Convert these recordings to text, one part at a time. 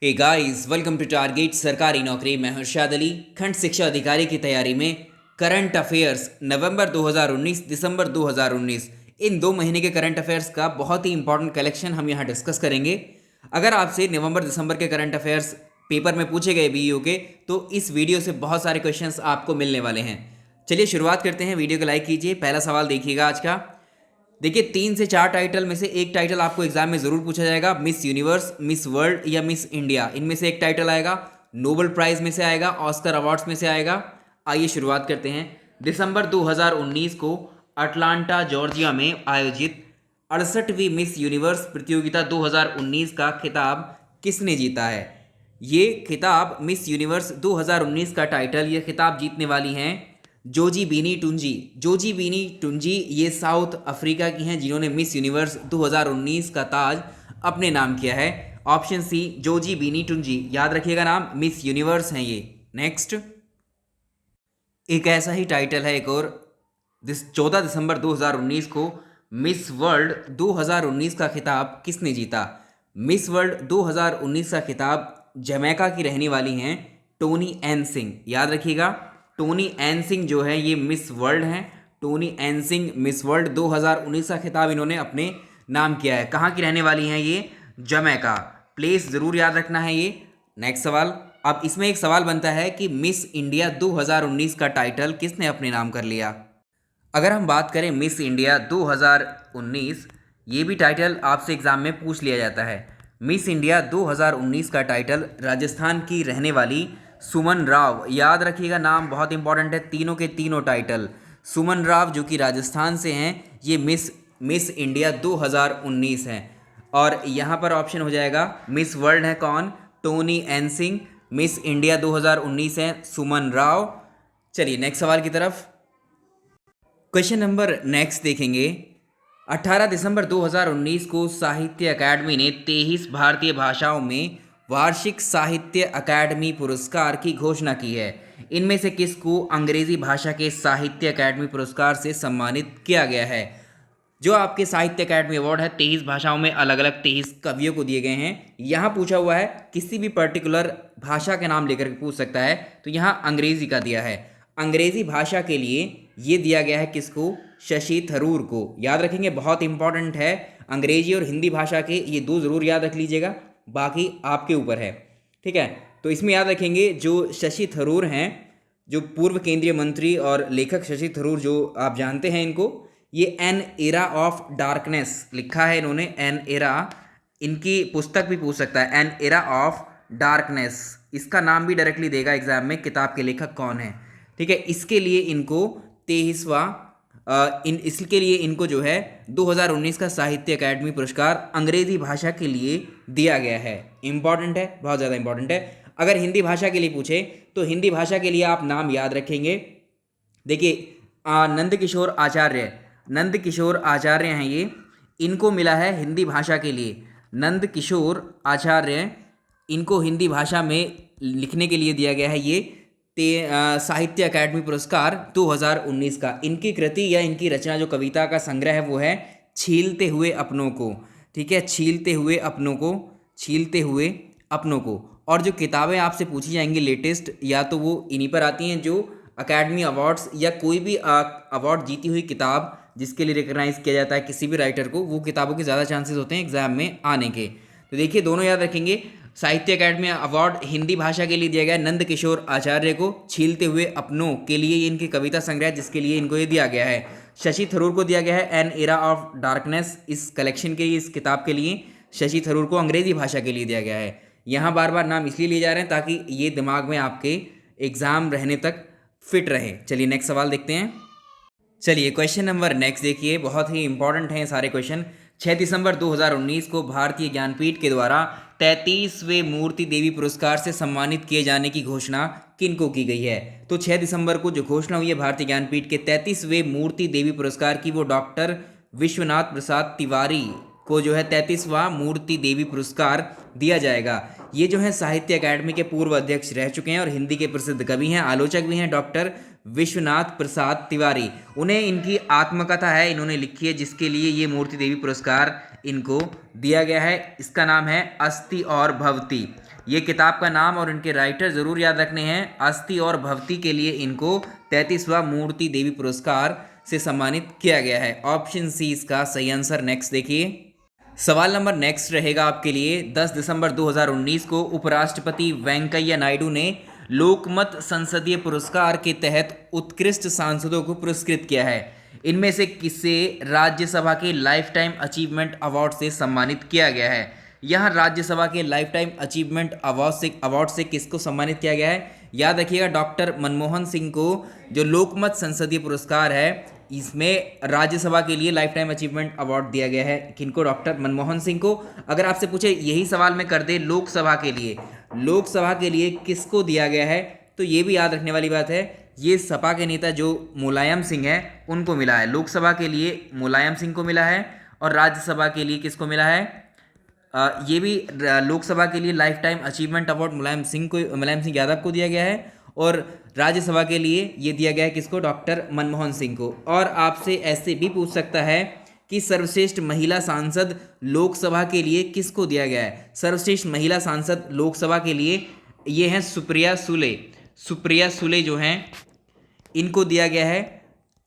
Hey guys, welcome to target Sarkari Naukri. मैं हर्षाद अली। खंड शिक्षा अधिकारी की तैयारी में करंट अफेयर्स नवंबर 2019 दिसंबर 2019 इन 2 महीने के करंट अफेयर्स का बहुत ही इंपॉर्टेंट कलेक्शन हम यहाँ डिस्कस करेंगे। अगर आपसे नवंबर दिसंबर के करंट अफेयर्स पेपर में पूछे गए बीईओ के, तो इस वीडियो से बहुत सारे क्वेश्चंस आपको मिलने वाले हैं। चलिए शुरुआत करते हैं। वीडियो को लाइक कीजिए। पहला सवाल देखिएगा आज का। देखिए, 3 से 4 टाइटल में से एक टाइटल आपको एग्जाम में जरूर पूछा जाएगा। मिस यूनिवर्स, मिस वर्ल्ड या मिस इंडिया, इनमें से एक टाइटल आएगा। नोबेल प्राइज में से आएगा, ऑस्कर अवार्ड्स में से आएगा। आइए शुरुआत करते हैं। दिसंबर 2019 को अटलांटा जॉर्जिया में आयोजित 68वीं मिस यूनिवर्स प्रतियोगिता 2019 का खिताब किसने जीता है? ये खिताब मिस यूनिवर्स 2019 का टाइटल, ये खिताब जीतने वाली हैं जोजी बीनी टुंजी। जोजी बीनी टुंजी ये साउथ अफ्रीका की हैं, जिन्होंने मिस यूनिवर्स 2019 का ताज अपने नाम किया है। ऑप्शन सी, जोजी बीनी टुंजी। याद रखिएगा नाम, मिस यूनिवर्स हैं ये। नेक्स्ट, एक ऐसा ही टाइटल है एक और। 14 दिसंबर 2019 को मिस वर्ल्ड 2019 का खिताब किसने जीता? मिस वर्ल्ड 2019 का खिताब जमैका की रहने वाली हैं टोनी एन सिंह। याद रखिएगा, टोनी एन सिंह जो है ये मिस वर्ल्ड हैं। Tony N Singh miss world 2019 का खिताब इन्होंने अपने नाम किया है। कहाँ की रहने वाली हैं ये? जमैका। प्लेस ज़रूर याद रखना है ये। नेक्स्ट सवाल। अब इसमें एक सवाल बनता है कि मिस इंडिया 2019 का टाइटल किसने अपने नाम कर लिया? अगर हम बात करें मिस इंडिया 2019, ये भी टाइटल आपसे एग्जाम में पूछ लिया जाता है। मिस इंडिया 2019 का टाइटल राजस्थान की रहने वाली सुमन राव। याद रखिएगा नाम, बहुत इंपॉर्टेंट है। तीनों के तीनों टाइटल सुमन राव जो कि राजस्थान से हैं, ये मिस इंडिया 2019 हैं। और यहाँ पर ऑप्शन हो जाएगा मिस वर्ल्ड है कौन? Tony N Singh. Miss India 2019 है सुमन राव। चलिए नेक्स्ट सवाल की तरफ। क्वेश्चन नंबर नेक्स्ट देखेंगे। 18 दिसंबर 2019 को साहित्य अकादमी ने 23 भारतीय भाषाओं में वार्षिक साहित्य अकादमी पुरस्कार की घोषणा की है। इनमें से किसको अंग्रेजी भाषा के साहित्य अकादमी पुरस्कार से सम्मानित किया गया है? जो आपके साहित्य अकादमी अवार्ड है 23 भाषाओं में अलग अलग 23 कवियों को दिए गए हैं। यहाँ पूछा हुआ है, किसी भी पर्टिकुलर भाषा के नाम लेकर पूछ सकता है, तो यहाँ अंग्रेजी का दिया है। अंग्रेजी भाषा के लिए ये दिया गया है किसको? शशि थरूर को। याद रखेंगे, बहुत इंपॉर्टेंट है। अंग्रेजी और हिंदी भाषा के ये दो ज़रूर याद रख लीजिएगा, बाकी आपके ऊपर है। ठीक है, तो इसमें याद रखेंगे जो शशि थरूर हैं, जो पूर्व केंद्रीय मंत्री और लेखक शशि थरूर, जो आप जानते हैं इनको, ये एन एरा ऑफ डार्कनेस लिखा है इन्होंने। एन एरा, इनकी पुस्तक भी पूछ सकता है, एन एरा ऑफ डार्कनेस। इसका नाम भी डायरेक्टली देगा एग्जाम में, किताब के लेखक कौन है। ठीक है, इसके लिए इनको 23वां इसके लिए इनको जो है 2019 का साहित्य अकादमी पुरस्कार अंग्रेजी भाषा के लिए दिया गया है। इंपॉर्टेंट है, बहुत ज़्यादा इंपॉर्टेंट है। अगर हिंदी भाषा के लिए पूछे तो हिंदी भाषा के लिए आप नाम याद रखेंगे। देखिए, नंद किशोर आचार्य हैं ये, इनको मिला है हिंदी भाषा के लिए। नंद किशोर आचार्य, इनको हिंदी भाषा में लिखने के लिए दिया गया है ये साहित्य अकादमी पुरस्कार 2019 का। इनकी कृति या इनकी रचना, जो कविता का संग्रह है, वो है छीलते हुए अपनों को। ठीक है, छीलते हुए अपनों को, छीलते हुए अपनों को। और जो किताबें आपसे पूछी जाएंगी लेटेस्ट, या तो वो इन्हीं पर आती हैं, जो अकेडमी अवार्ड्स या कोई भी अवार्ड जीती हुई किताब जिसके लिए रिकग्नाइज किया जाता है किसी भी राइटर को, वो किताबों के ज़्यादा चांसेस होते हैं एग्जाम में आने के। तो देखिए, दोनों याद रखेंगे। साहित्य अकादमी अवार्ड हिंदी भाषा के लिए दिया गया नंद किशोर आचार्य को। छीलते हुए अपनों के लिए इनकी कविता संग्रह, जिसके लिए इनको ये दिया गया है। शशि थरूर को दिया गया है एन एरा ऑफ डार्कनेस, इस कलेक्शन के लिए, इस किताब के लिए शशि थरूर को अंग्रेजी भाषा के लिए दिया गया है। यहाँ बार बार नाम इसलिए लिए जा रहे हैं ताकि ये दिमाग में आपके एग्जाम रहने तक फिट रहे। चलिए नेक्स्ट सवाल देखते हैं। चलिए क्वेश्चन नंबर नेक्स्ट देखिए, बहुत ही इंपॉर्टेंट हैं सारे क्वेश्चन। 6 दिसंबर 2019 को भारतीय ज्ञानपीठ के द्वारा 33वें मूर्ति देवी पुरस्कार से सम्मानित किए जाने की घोषणा किनको की गई है? तो 6 दिसंबर को जो घोषणा हुई है भारतीय ज्ञानपीठ के 33वें मूर्ति देवी पुरस्कार की, वो डॉक्टर विश्वनाथ प्रसाद तिवारी को जो है 33वां मूर्ति देवी पुरस्कार दिया जाएगा। ये जो है साहित्य अकादमी के पूर्व अध्यक्ष रह चुके हैं और हिंदी के प्रसिद्ध कवि हैं, आलोचक भी हैं, डॉक्टर विश्वनाथ प्रसाद तिवारी। उन्हें इनकी आत्मकथा है, इन्होंने लिखी है, जिसके लिए ये मूर्ति देवी पुरस्कार इनको दिया गया है। इसका नाम है अस्ति और भवती। ये किताब का नाम और इनके राइटर ज़रूर याद रखने हैं। अस्थि और भवती के लिए इनको 33वां मूर्ति देवी पुरस्कार से सम्मानित किया गया है। ऑप्शन सी इसका सही आंसर। नेक्स्ट देखिए, सवाल नंबर नेक्स्ट रहेगा आपके लिए। 10 दिसंबर 2019 को उपराष्ट्रपति वेंकैया नायडू ने लोकमत संसदीय पुरस्कार के तहत उत्कृष्ट सांसदों को पुरस्कृत किया है। इनमें से किसे राज्यसभा के लाइफ टाइम अचीवमेंट अवार्ड से सम्मानित किया गया है? यहाँ राज्यसभा के लाइफ टाइम अचीवमेंट अवार्ड से किसको सम्मानित किया गया है? याद रखिएगा, डॉक्टर मनमोहन सिंह को जो लोकमत संसदीय पुरस्कार है, इसमें राज्यसभा के लिए लाइफ टाइम अचीवमेंट अवार्ड दिया गया है। किनको? डॉक्टर मनमोहन सिंह को। अगर आपसे पूछे यही सवाल में कर दे लोकसभा के लिए किसको दिया गया है, तो ये भी याद रखने वाली बात है, ये सपा के नेता जो मुलायम सिंह है उनको मिला है। लोकसभा के लिए मुलायम सिंह को मिला है और राज्यसभा के लिए किसको मिला है? ये भी लोकसभा के लिए life time achievement award Mulayam Singh Yadav को दिया गया है और राज्यसभा के लिए ये दिया गया है किसको? डॉक्टर मनमोहन सिंह को। और आपसे ऐसे भी पूछ सकता है कि सर्वश्रेष्ठ महिला सांसद लोकसभा के लिए किसको दिया गया है? सर्वश्रेष्ठ महिला सांसद लोकसभा के लिए ये हैं सुप्रिया सुले जो हैं, इनको दिया गया है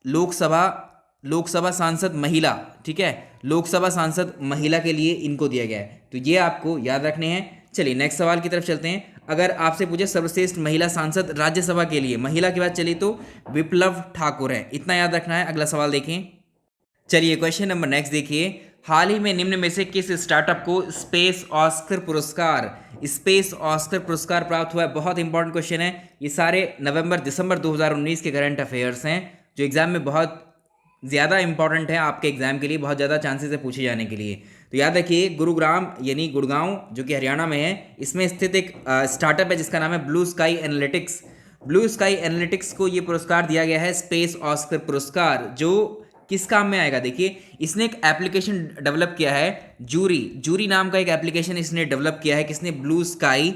लोकसभा सांसद महिला। ठीक है, लोकसभा सांसद महिला के लिए इनको दिया गया है, तो ये आपको याद रखने हैं। चलिए नेक्स्ट सवाल की तरफ चलते हैं। अगर आपसे पूछे सर्वश्रेष्ठ महिला सांसद राज्यसभा के लिए, महिला की बात चली तो विप्लव ठाकुर है, इतना याद रखना है। अगला सवाल देखें। चलिए क्वेश्चन नंबर नेक्स्ट देखिए। हाल ही में निम्न में से किस स्टार्टअप को स्पेस ऑस्कर पुरस्कार प्राप्त हुआ है? बहुत इंपॉर्टेंट क्वेश्चन है। ये सारे दिसंबर 2019 के करंट अफेयर्स हैं जो एग्जाम में बहुत ज़्यादा इंपॉर्टेंट है, आपके एग्जाम के लिए बहुत ज़्यादा चांसेस है पूछे जाने के लिए। तो याद रखिए, गुरुग्राम यानी गुड़गांव जो कि हरियाणा में है, इसमें स्थित एक स्टार्टअप है जिसका नाम है ब्लू स्काई एनालिटिक्स को ये पुरस्कार दिया गया है, स्पेस ऑस्कर पुरस्कार। जो किस काम में आएगा? देखिए, इसने एक एप्लीकेशन डेवलप किया है, जूरी नाम का एक एप्लीकेशन इसने डेवलप किया है। किसने? ब्लू स्काई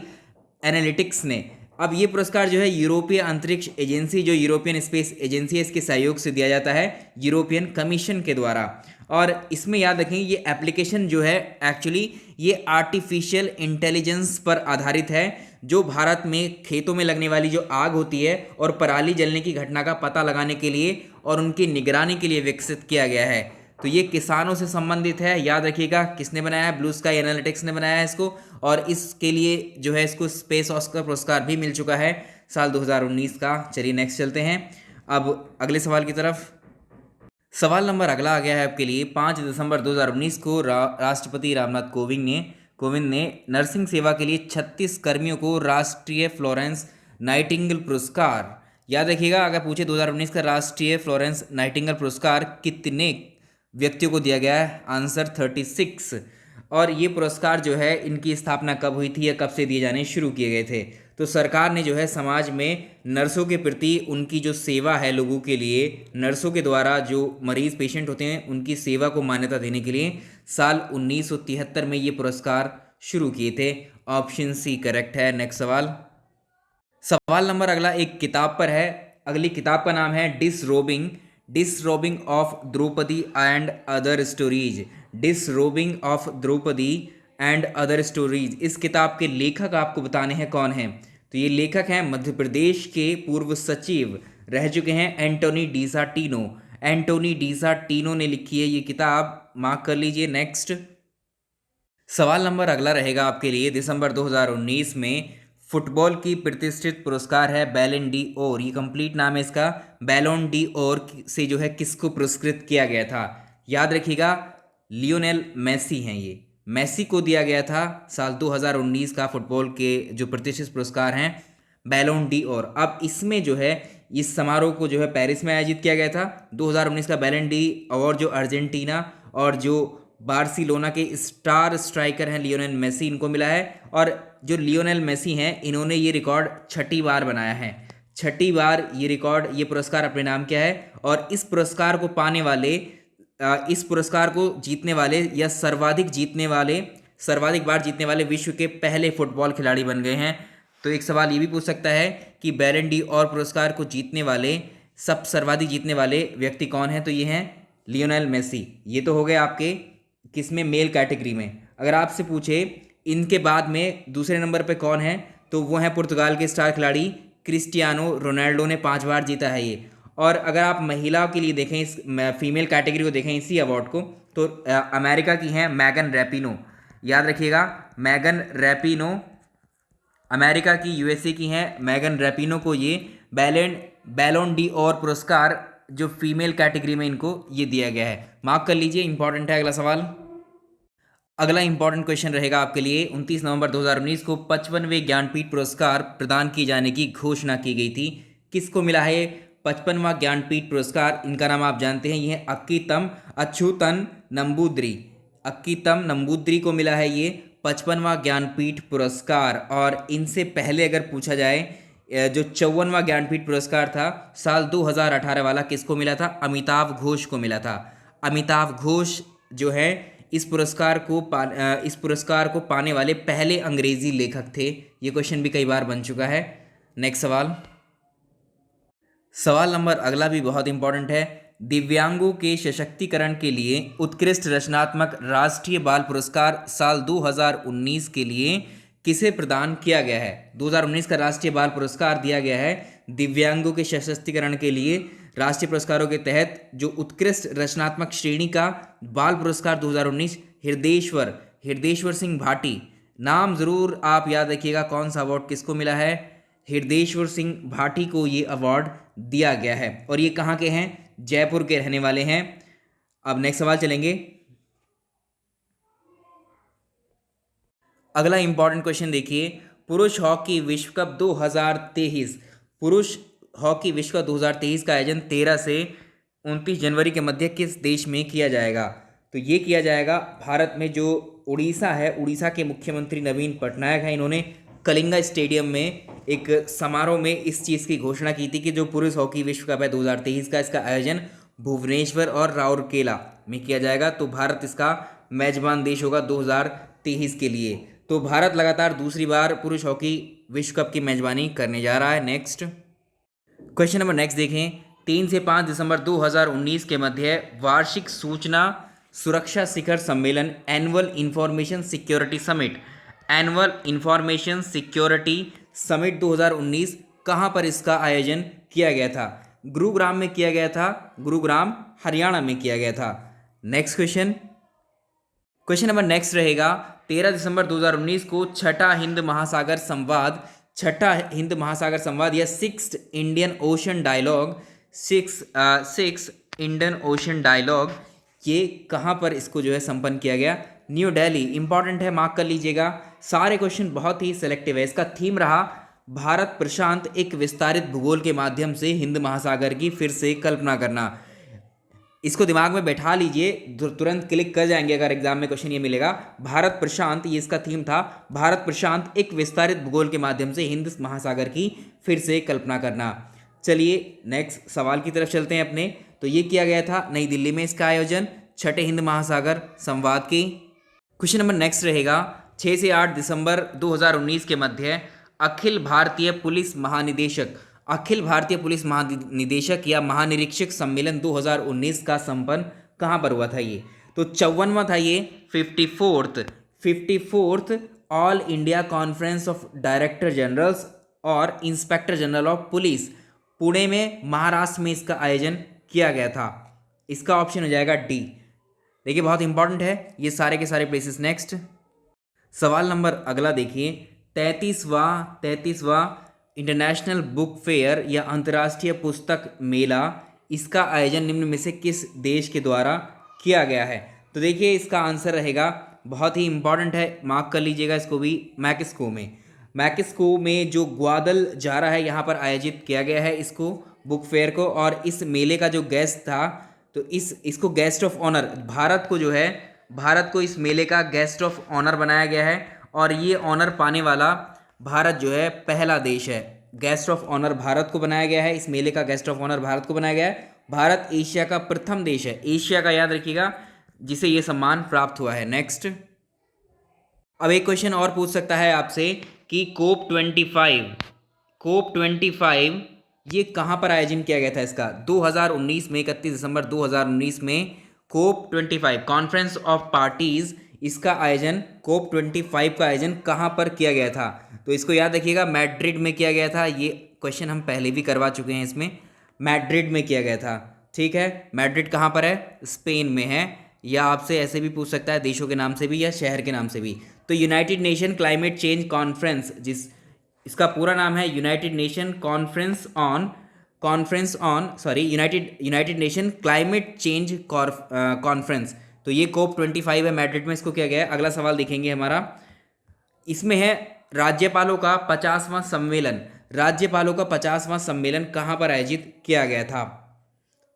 एनालिटिक्स ने। अब ये पुरस्कार जो है यूरोपीय अंतरिक्ष एजेंसी, जो यूरोपियन स्पेस एजेंसी है, इसके सहयोग से दिया जाता है यूरोपियन कमीशन के द्वारा। और इसमें याद रखें, ये एप्लीकेशन जो है एक्चुअली ये आर्टिफिशियल इंटेलिजेंस पर आधारित है, जो भारत में खेतों में लगने वाली जो आग होती है और पराली जलने की घटना का पता लगाने के लिए और उनकी निगरानी के लिए विकसित किया गया है। तो ये किसानों से संबंधित है। याद रखिएगा, किसने बनाया है? ब्लू स्काई एनालिटिक्स ने बनाया है इसको, और इसके लिए जो है इसको स्पेस ऑस्कर पुरस्कार भी मिल चुका है साल 2019 का। चलिए नेक्स्ट चलते हैं अब अगले सवाल की तरफ। सवाल नंबर अगला आ गया है आपके लिए। 5 दिसंबर 2019 को राष्ट्रपति रामनाथ कोविंद ने नर्सिंग सेवा के लिए 36 कर्मियों को राष्ट्रीय फ्लोरेंस नाइटिंगेल पुरस्कार, याद रखिएगा, अगर पूछे 2019 का राष्ट्रीय फ्लोरेंस नाइटिंगेल पुरस्कार कितने व्यक्तियों को दिया गया है? आंसर 36। और ये पुरस्कार जो है, इनकी स्थापना कब हुई थी या कब से दिए जाने शुरू किए गए थे? तो सरकार ने जो है समाज में नर्सों के प्रति उनकी जो सेवा है लोगों के लिए, नर्सों के द्वारा जो मरीज पेशेंट होते हैं उनकी सेवा को मान्यता देने के लिए साल 1973 में ये पुरस्कार शुरू किए थे। ऑप्शन सी करेक्ट है। नेक्स्ट सवाल नंबर अगला एक किताब पर है। अगली किताब का नाम है disrobing of Draupadi and other stories. इस किताब के लेखक आपको बताने हैं कौन है? तो ये लेखक हैं मध्य प्रदेश के पूर्व सचिव रह चुके हैं एंटोनी डिसा टिनो ने लिखी है ये किताब, मार्क कर लीजिए। नेक्स्ट सवाल नंबर अगला रहेगा आपके लिए। दिसंबर 2019 में फुटबॉल की प्रतिष्ठित पुरस्कार है बैलन डी ओर, ये कंप्लीट नाम है इसका, बैलोन डी ओर से जो है किसको पुरस्कृत किया गया था? याद रखिएगा, लियोनेल मेसी हैं, ये मेसी को दिया गया था साल 2019 का फुटबॉल के जो प्रतिष्ठित पुरस्कार हैं बैलोन डी ओर। अब इसमें जो है इस समारोह को जो है पेरिस में आयोजित किया गया था। 2019 का बैलन डी अवार्ड जो अर्जेंटीना और जो बार्सिलोना के स्टार स्ट्राइकर हैं लियोनेल मेसी, इनको मिला है। और जो लियोनेल मेसी हैं, इन्होंने ये रिकॉर्ड 6ठी बार बनाया है, 6ठी बार ये पुरस्कार अपने नाम किया है। और इस पुरस्कार को पाने वाले, इस पुरस्कार को जीतने वाले या सर्वाधिक बार जीतने वाले विश्व के पहले फुटबॉल खिलाड़ी बन गए हैं। तो एक सवाल ये भी पूछ सकता है कि बैलन डी और पुरस्कार को सर्वाधिक जीतने वाले व्यक्ति कौन है? तो ये हैं लियोनेल मेसी। ये तो हो गए आपके किसमें? मेल कैटेगरी में। अगर आपसे पूछे इनके बाद में दूसरे नंबर पे कौन है, तो वो है पुर्तगाल के स्टार खिलाड़ी क्रिस्टियानो रोनाल्डो ने 5 बार जीता है ये। और अगर आप महिला के लिए देखें, इस फीमेल कैटेगरी को देखें इसी अवार्ड को, तो अमेरिका की हैं मैगन रैपिनो, याद रखिएगा मैगन रैपिनो, अमेरिका की यूएसए की हैं मैगन रैपिनो को ये बैलोन डी और पुरस्कार जो फीमेल कैटेगरी में इनको ये दिया गया है। मार्क कर लीजिए, इंपॉर्टेंट है अगला सवाल। अगला इंपॉर्टेंट क्वेश्चन रहेगा आपके लिए। 29 नवंबर 2019 को 55वें ज्ञानपीठ पुरस्कार प्रदान किए जाने की घोषणा की गई थी। किसको मिला है 55वां ज्ञानपीठ पुरस्कार? इनका नाम आप जानते हैं, ये है अक्कीतम अच्युतन नंबूद्री। अक्कीतम नंबूद्री को मिला है ये 55वां ज्ञानपीठ पुरस्कार। और इनसे पहले अगर पूछा जाए, जो 54वां ज्ञानपीठ पुरस्कार था साल 2018 वाला, किसको मिला था? अमिताभ घोष को मिला था। अमिताभ घोष जो है इस पुरस्कार को पाने वाले पहले अंग्रेजी लेखक थे। ये क्वेश्चन भी कई बार बन चुका है। नेक्स्ट सवाल नंबर अगला भी बहुत इंपॉर्टेंट है। दिव्यांगों के सशक्तिकरण के लिए उत्कृष्ट रचनात्मक राष्ट्रीय बाल पुरस्कार साल 2019 के लिए किसे प्रदान किया गया है? 2019 का राष्ट्रीय बाल पुरस्कार दिया गया है दिव्यांगों के सशक्तिकरण के लिए। राष्ट्रीय पुरस्कारों के तहत जो उत्कृष्ट रचनात्मक श्रेणी का बाल पुरस्कार 2019 हृदयेश्वर सिंह भाटी, नाम जरूर आप याद रखिएगा, कौन सा अवार्ड किसको मिला है? हृदयेश्वर सिंह भाटी को ये अवार्ड दिया गया है। और ये कहाँ के हैं? जयपुर के रहने वाले हैं। अब नेक्स्ट सवाल चलेंगे। अगला इंपॉर्टेंट क्वेश्चन देखिए, पुरुष हॉकी विश्व कप 2023, पुरुष हॉकी विश्व कप 2023 का आयोजन 13 से 29 जनवरी के मध्य किस देश में किया जाएगा? तो ये किया जाएगा भारत में। जो उड़ीसा है, उड़ीसा के मुख्यमंत्री नवीन पटनायक हैं, इन्होंने कलिंगा स्टेडियम में एक समारोह में इस चीज़ की घोषणा की थी कि जो पुरुष हॉकी विश्व कप है 2023 का, इसका आयोजन भुवनेश्वर और राउरकेला में किया जाएगा। तो भारत इसका मेजबान देश होगा 2023 के लिए। तो भारत लगातार दूसरी बार पुरुष हॉकी विश्व कप की मेजबानी करने जा रहा है। नेक्स्ट क्वेश्चन नंबर नेक्स्ट देखें। 3 से 5 दिसंबर 2019 के मध्य वार्षिक सूचना सुरक्षा शिखर सम्मेलन एनुअल इंफॉर्मेशन सिक्योरिटी समिट 2019 कहाँ पर इसका आयोजन किया गया था? गुरुग्राम में किया गया था, गुरुग्राम हरियाणा में किया गया था। नेक्स्ट क्वेश्चन नंबर नेक्स्ट रहेगा। 13 दिसंबर 2019 को छठा हिंद महासागर संवाद या सिक्स्थ इंडियन ओशन डायलॉग ये कहाँ पर इसको जो है संपन्न किया गया? न्यू दिल्ली। इंपॉर्टेंट है, मार्क कर लीजिएगा। सारे क्वेश्चन बहुत ही सिलेक्टिव है। इसका थीम रहा भारत प्रशांत एक विस्तारित भूगोल के माध्यम से हिंद महासागर की फिर से कल्पना करना। इसको दिमाग में बैठा लीजिए, तुरंत क्लिक कर जाएंगे अगर एग्जाम में क्वेश्चन ये मिलेगा। भारत प्रशांत, ये इसका थीम था, भारत प्रशांत एक विस्तारित भूगोल के माध्यम से हिंद महासागर की फिर से कल्पना करना। चलिए नेक्स्ट सवाल की तरफ चलते हैं अपने। तो ये किया गया था नई दिल्ली में इसका आयोजन छठे हिंद महासागर संवाद की। क्वेश्चन नंबर नेक्स्ट रहेगा। 6 से 8 दिसंबर 2019 के मध्य अखिल भारतीय पुलिस महानिदेशक या महानिरीक्षक सम्मेलन 2019 का संपन्न कहाँ पर हुआ था? ये तो 54वां था ये 54th all India conference of director generals और inspector general of police, Pune में महाराष्ट्र में इसका आयोजन किया गया था। इसका ऑप्शन हो जाएगा डी। देखिए बहुत इंपॉर्टेंट है ये सारे के सारे प्लेसेस। नेक्स्ट सवाल नंबर अगला देखिए। 33वां इंटरनेशनल बुक फेयर या अंतर्राष्ट्रीय पुस्तक मेला, इसका आयोजन निम्न में से किस देश के द्वारा किया गया है? तो देखिए इसका आंसर रहेगा, बहुत ही इंपॉर्टेंट है, मार्क कर लीजिएगा इसको भी, मैक्सिको में जो ग्वादलजारा है यहाँ पर आयोजित किया गया है इसको बुक फेयर को। और इस मेले का जो गेस्ट था, तो इसको गेस्ट ऑफ ऑनर, भारत को इस मेले का गेस्ट ऑफ ऑनर बनाया गया है। और ये ऑनर पाने वाला भारत जो है पहला देश है। गेस्ट ऑफ ऑनर भारत को बनाया गया है, इस मेले का गेस्ट ऑफ ऑनर भारत को बनाया गया है। भारत एशिया का प्रथम देश है, एशिया का याद रखिएगा, जिसे ये सम्मान प्राप्त हुआ है। नेक्स्ट अब एक क्वेश्चन और पूछ सकता है आपसे कि कोप 25 ये कहाँ पर आयोजन किया गया था इसका? 2019 में 31 दिसंबर 2019 में कोप 25 कॉन्फ्रेंस ऑफ पार्टीज इसका आयोजन COP 25 का आयोजन कहाँ पर किया गया था? तो इसको याद रखिएगा, मैड्रिड में किया गया था। ये क्वेश्चन हम पहले भी करवा चुके हैं, इसमें मैड्रिड में किया गया था। ठीक है, मैड्रिड कहाँ पर है? स्पेन में है। या आपसे ऐसे भी पूछ सकता है देशों के नाम से भी या शहर के नाम से भी। तो United nation climate change conference, जिस इसका पूरा नाम है United nation United nation climate change conference. तो ये COP 25 है, मैड्रिड में इसको किया गया है। अगला सवाल देखेंगे हमारा, इसमें है राज्यपालों का 50वां सम्मेलन। राज्यपालों का 50वां सम्मेलन कहाँ पर आयोजित किया गया था?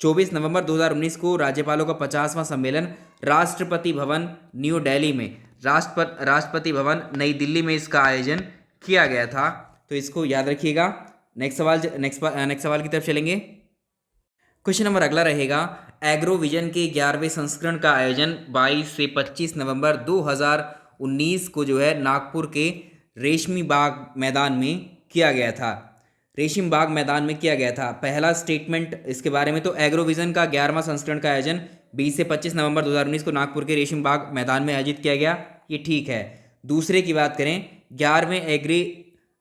24 नवंबर 2019 को राज्यपालों का 50वां सम्मेलन राष्ट्रपति भवन न्यू दिल्ली में, राष्ट्रपति भवन नई दिल्ली में इसका आयोजन किया गया था। तो इसको याद रखिएगा। नेक्स्ट सवाल की तरफ चलेंगे। क्वेश्चन नंबर अगला रहेगा, एग्रोविजन के 11वें संस्करण का आयोजन 22 से 25 नवंबर 2019 को जो है नागपुर के रेशमी बाग मैदान में किया गया था। रेशमी बाग मैदान में किया गया था। पहला स्टेटमेंट इसके बारे में, तो एग्रोविजन का 11वां संस्करण का आयोजन 20 से 25 नवंबर 2019 को नागपुर के रेशमी बाग मैदान में आयोजित किया गया, ये ठीक है। दूसरे की बात करें,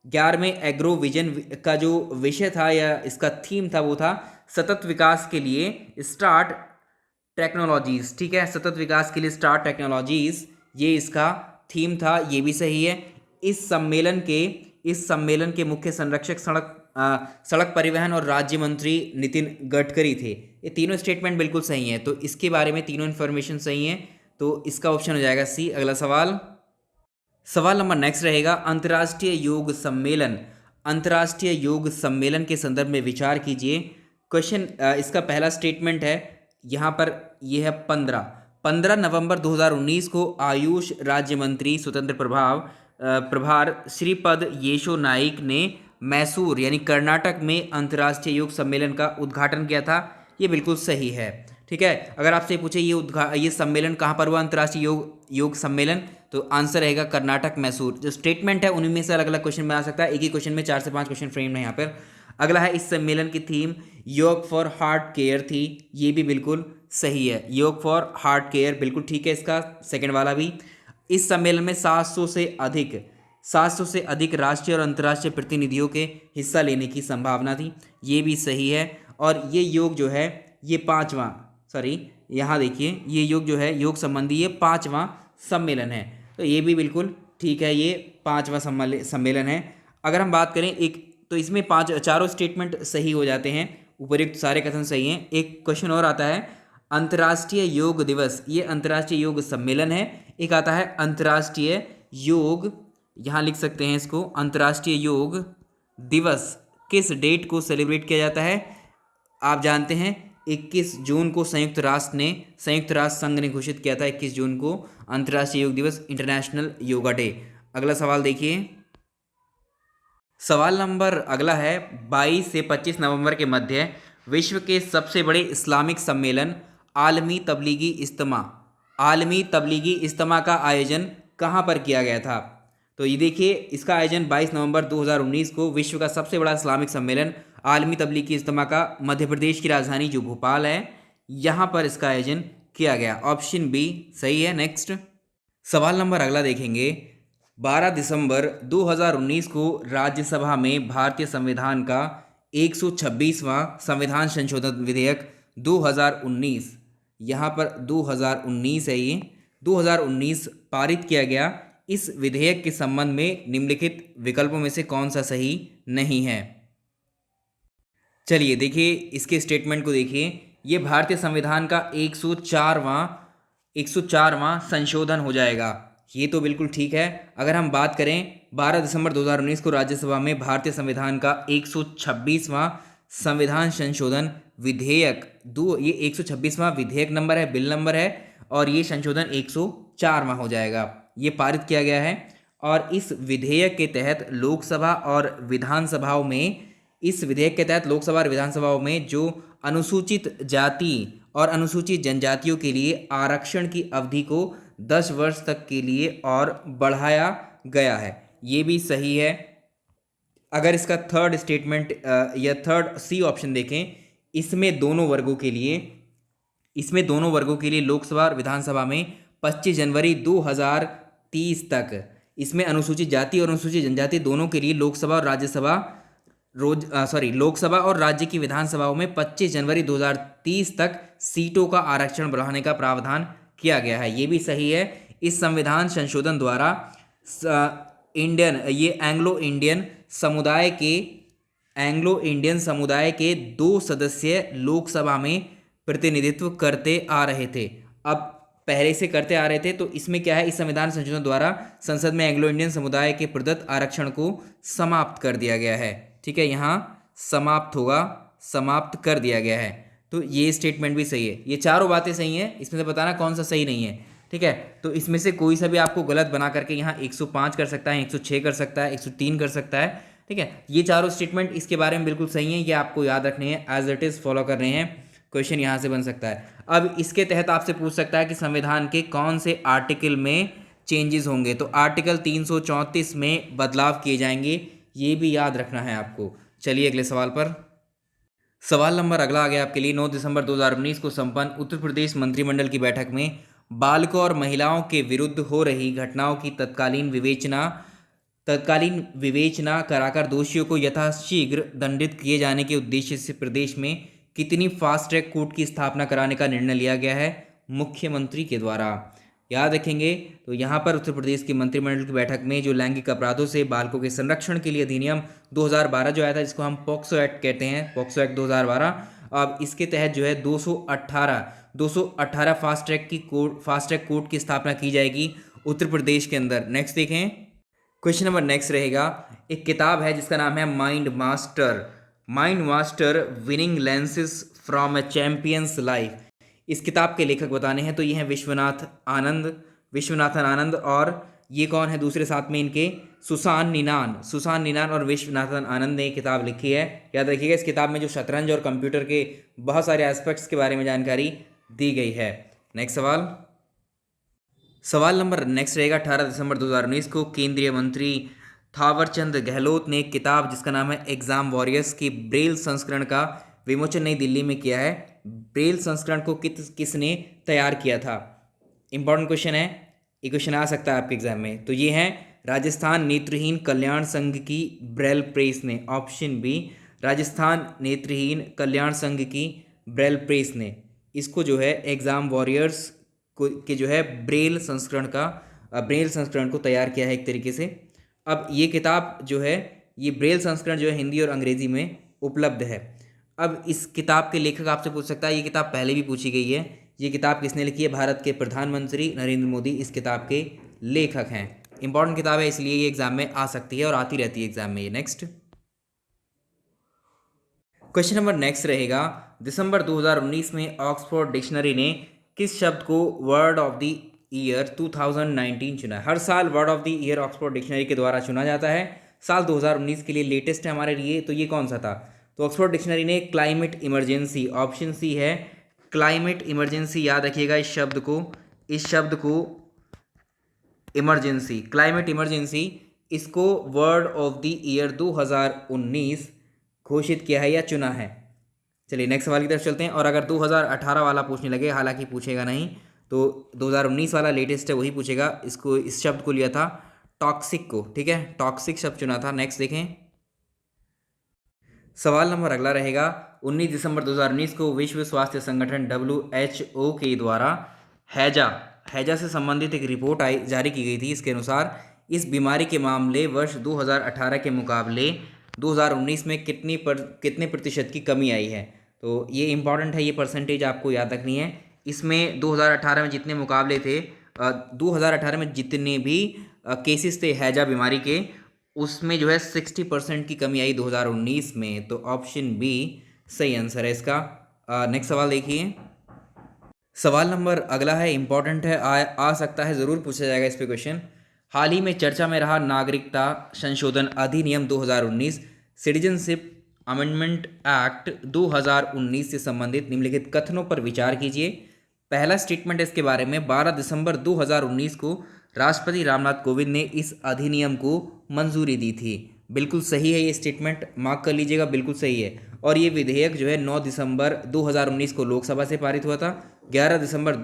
11वें एग्रोविजन का जो विषय था या इसका थीम था वो था सतत विकास के लिए स्टार्ट टेक्नोलॉजीज। ठीक है, सतत विकास के लिए स्टार्ट टेक्नोलॉजीज, ये इसका थीम था, ये भी सही है। इस सम्मेलन के मुख्य संरक्षक सड़क परिवहन और राज्य मंत्री नितिन गडकरी थे। ये तीनों स्टेटमेंट बिल्कुल सही हैं, तो इसके बारे में तीनों इन्फॉर्मेशन सही हैं, तो इसका ऑप्शन हो जाएगा सी। अगला सवाल नंबर नेक्स्ट रहेगा, अंतर्राष्ट्रीय योग सम्मेलन। अंतर्राष्ट्रीय योग सम्मेलन के संदर्भ में विचार कीजिए। क्वेश्चन इसका पहला स्टेटमेंट है यहाँ पर, यह है 15 नवंबर 2019 को आयुष राज्य मंत्री स्वतंत्र प्रभार श्रीपद येशो नाइक ने मैसूर यानी कर्नाटक में अंतर्राष्ट्रीय योग सम्मेलन का उद्घाटन किया था, ये बिल्कुल सही है। ठीक है, अगर आपसे पूछे ये सम्मेलन कहाँ पर हुआ, अंतर्राष्ट्रीय योग सम्मेलन, तो आंसर रहेगा कर्नाटक मैसूर। जो स्टेटमेंट है उन्हीं में से अलग अलग क्वेश्चन बना सकता है, एक ही क्वेश्चन में 4 से 5 क्वेश्चन फ्रेम है यहाँ पर। अगला है, इस सम्मेलन की थीम योग फॉर हार्ट केयर थी, ये भी बिल्कुल सही है। योग फॉर हार्ट केयर बिल्कुल ठीक है, इसका सेकंड वाला भी। इस सम्मेलन में 700 से अधिक राष्ट्रीय और अंतर्राष्ट्रीय प्रतिनिधियों के हिस्सा लेने की संभावना थी, ये भी सही है। और ये योग जो है ये यहाँ देखिए, ये योग जो है योग संबंधी ये 5वां सम्मेलन है, तो ये भी बिल्कुल ठीक है, ये 5वां सम्मेलन है। अगर हम बात करें तो इसमें चारों स्टेटमेंट सही हो जाते हैं, उपयुक्त सारे कथन सही हैं। एक क्वेश्चन और आता है, अंतर्राष्ट्रीय योग दिवस, ये अंतर्राष्ट्रीय योग सम्मेलन है। एक आता है अंतर्राष्ट्रीय योग, यहाँ लिख सकते हैं इसको, अंतर्राष्ट्रीय योग दिवस किस डेट को सेलिब्रेट किया जाता है? आप जानते हैं 21 जून को संयुक्त राष्ट्र संघ ने घोषित किया था 21 जून को अंतर्राष्ट्रीय योग दिवस, इंटरनेशनल योगा डे। अगला सवाल देखिए, सवाल नंबर अगला है, 22 से 25 नवंबर के मध्य विश्व के सबसे बड़े इस्लामिक सम्मेलन आलमी तबलीगी इज्तिमा का आयोजन कहाँ पर किया गया था? तो ये देखिए, इसका आयोजन 22 नवंबर 2019 को विश्व का सबसे बड़ा इस्लामिक सम्मेलन आलमी तबलीगी इज्तिमा का मध्य प्रदेश की राजधानी जो भोपाल है, यहाँ पर इसका आयोजन किया गया। ऑप्शन बी सही है। नेक्स्ट सवाल नंबर अगला देखेंगे, 12 दिसंबर 2019 को राज्यसभा में भारतीय संविधान का 126वां संविधान संशोधन विधेयक 2019, यहाँ पर 2019 है, ये 2019 पारित किया गया। इस विधेयक के संबंध में निम्नलिखित विकल्पों में से कौन सा सही नहीं है? चलिए देखिए, इसके स्टेटमेंट को देखिए, ये भारतीय संविधान का 104वां संशोधन हो जाएगा, ये तो बिल्कुल ठीक है। अगर हम बात करें 12 दिसंबर 2019 को राज्यसभा में भारतीय संविधान का 126वां संविधान संशोधन विधेयक, ये 126वां विधेयक नंबर है, बिल नंबर है, और ये संशोधन 104वां हो जाएगा, ये पारित किया गया है। और इस विधेयक के तहत लोकसभा और विधानसभाओं में जो अनुसूचित जाति और अनुसूचित जनजातियों के लिए आरक्षण की अवधि को 10 वर्ष तक के लिए और बढ़ाया गया है, ये भी सही है। अगर इसका थर्ड स्टेटमेंट या थर्ड सी ऑप्शन देखें, इसमें दोनों वर्गों के लिए लोकसभा और विधानसभा में 25 जनवरी 2030 तक इसमें अनुसूचित जाति और अनुसूचित जनजाति दोनों के लिए लोकसभा और राज्यसभा लोकसभा और राज्य की विधानसभाओं में 25 जनवरी 2030 तक सीटों का आरक्षण बढ़ाने का प्रावधान किया गया है। ये भी सही है। इस संविधान संशोधन द्वारा एंग्लो इंडियन समुदाय के 2 सदस्य लोकसभा में प्रतिनिधित्व करते आ रहे थे। अब पहले से करते आ रहे थे, तो इसमें क्या है, इस संविधान संशोधन द्वारा संसद में एंग्लो इंडियन समुदाय के प्रदत्त आरक्षण को समाप्त कर दिया गया है। ठीक है, यहाँ समाप्त कर दिया गया है। तो ये स्टेटमेंट भी सही है। ये चारों बातें सही हैं, इसमें से बताना कौन सा सही नहीं है। ठीक है, तो इसमें से कोई सा भी आपको गलत बना करके यहाँ 105 कर सकता है, 106 कर सकता है, 103 कर सकता है। ठीक है, ये चारों स्टेटमेंट इसके बारे में बिल्कुल सही हैं, ये आपको याद रखने हैं, एज इट इज़ फॉलो करने हैं। क्वेश्चन यहाँ से बन सकता है। अब इसके तहत आपसे पूछ सकता है कि संविधान के कौन से आर्टिकल में चेंजेस होंगे, तो आर्टिकल 334 में बदलाव किए जाएंगे, ये भी याद रखना है आपको। चलिए अगले सवाल पर। सवाल नंबर अगला आ गया आपके लिए। 9 दिसंबर 2019 को संपन्न उत्तर प्रदेश मंत्रिमंडल की बैठक में बालकों और महिलाओं के विरुद्ध हो रही घटनाओं की तत्कालीन विवेचना कराकर दोषियों को यथाशीघ्र दंडित किए जाने के उद्देश्य से प्रदेश में कितनी फास्ट ट्रैक कोर्ट की स्थापना कराने का निर्णय लिया गया है? मुख्यमंत्री के द्वारा। याद रखेंगे, तो यहाँ पर उत्तर प्रदेश की मंत्रिमंडल की बैठक में जो लैंगिक अपराधों से बालकों के संरक्षण के लिए अधिनियम 2012 जो आया था, जिसको हम पॉक्सो एक्ट कहते हैं, पॉक्सो एक्ट 2012, अब इसके तहत जो है 218 फास्ट ट्रैक कोर्ट की स्थापना की जाएगी उत्तर प्रदेश के अंदर। नेक्स्ट देखें, क्वेश्चन नंबर नेक्स्ट रहेगा। एक किताब है जिसका नाम है mind master winning lenses from A champions life. इस किताब के लेखक बताने हैं, तो ये हैं विश्वनाथन आनंद, और ये कौन है दूसरे साथ में इनके? सुसान निनान और विश्वनाथन आनंद ने किताब लिखी है। याद रखिएगा, इस किताब में जो शतरंज और कंप्यूटर के बहुत सारे एस्पेक्ट्स के बारे में जानकारी दी गई है। नेक्स्ट सवाल नंबर नेक्स्ट रहेगा। 18 दिसंबर 2019 को केंद्रीय मंत्री थावरचंद गहलोत ने एक किताब जिसका नाम है एग्जाम वॉरियर्स की ब्रेल संस्करण का विमोचन नई दिल्ली में किया है। ब्रेल संस्करण को किसने तैयार किया था? इंपॉर्टेंट क्वेश्चन है, ये क्वेश्चन आ सकता है आपके एग्जाम में। तो ये है राजस्थान नेत्रहीन कल्याण संघ की ब्रेल प्रेस ने। ऑप्शन बी, राजस्थान नेत्रहीन कल्याण संघ की ब्रेल प्रेस ने इसको जो है एग्जाम वॉरियर्स के जो है ब्रेल संस्करण को तैयार किया है एक तरीके से। अब ये किताब जो है, ये ब्रेल संस्करण जो है हिंदी और अंग्रेजी में उपलब्ध है। अब इस किताब के लेखक आपसे पूछ सकता है, ये किताब पहले भी पूछी गई है, ये किताब किसने लिखी है? भारत के प्रधानमंत्री नरेंद्र मोदी इस किताब के लेखक हैं। इंपॉर्टेंट किताब है, इसलिए ये एग्जाम में आ सकती है और आती रहती है एग्जाम में। ये नेक्स्ट क्वेश्चन नंबर नेक्स्ट रहेगा। दिसंबर 2019 में ऑक्सफोर्ड डिक्शनरी ने किस शब्द को वर्ड ऑफ द ईयर 2019 चुना? हर साल word of the year Oxford dictionary के द्वारा चुना जाता है। साल 2019 के लिए लेटेस्ट है हमारे लिए, तो ये कौन सा था? तो ऑक्सफोर्ड डिक्शनरी ने क्लाइमेट इमरजेंसी, ऑप्शन सी है क्लाइमेट इमरजेंसी। याद रखिएगा इस शब्द को इमरजेंसी, क्लाइमेट इमरजेंसी, इसको वर्ड ऑफ द ईयर 2019 घोषित किया है या चुना है। चलिए नेक्स्ट सवाल की तरफ चलते हैं। और अगर 2018 वाला पूछने लगे, हालांकि पूछेगा नहीं, तो 2019 वाला लेटेस्ट है वही पूछेगा। इस शब्द को लिया था टॉक्सिक को। ठीक है, टॉक्सिक शब्द चुना था। नेक्स्ट देखें, सवाल नंबर अगला रहेगा। 19 दिसंबर 2019 को विश्व स्वास्थ्य संगठन WHO के द्वारा हैजा से संबंधित एक रिपोर्ट जारी की गई थी। इसके अनुसार इस बीमारी के मामले वर्ष 2018 के मुकाबले 2019 में कितने प्रतिशत की कमी आई है? तो ये इंपॉर्टेंट है, ये परसेंटेज आपको याद रखनी है। इसमें 2018 में जितने मुकाबले थे, 2018 में जितने भी केसेस थे हैजा बीमारी के, उसमें जो है 60% की कमी आई 2019 में। तो ऑप्शन बी सही आंसर है इसका। नेक्स्ट सवाल देखिए। सवाल नंबर अगला है, इंपॉर्टेंट है, आ सकता है, ज़रूर पूछा जाएगा इस पे क्वेश्चन। हाल ही में चर्चा में रहा नागरिकता संशोधन अधिनियम 2019 सिटीजनशिप अमेंडमेंट एक्ट 2019 से संबंधित निम्नलिखित कथनों पर विचार कीजिए। पहला स्टेटमेंट इसके बारे में 12 दिसंबर 2019 को राष्ट्रपति रामनाथ कोविंद ने इस अधिनियम को मंजूरी दी थी। बिल्कुल सही है ये स्टेटमेंट, मार्क कर लीजिएगा, बिल्कुल सही है। और ये विधेयक जो है 9 दिसंबर 2019 को लोकसभा से पारित हुआ था। 11 दिसंबर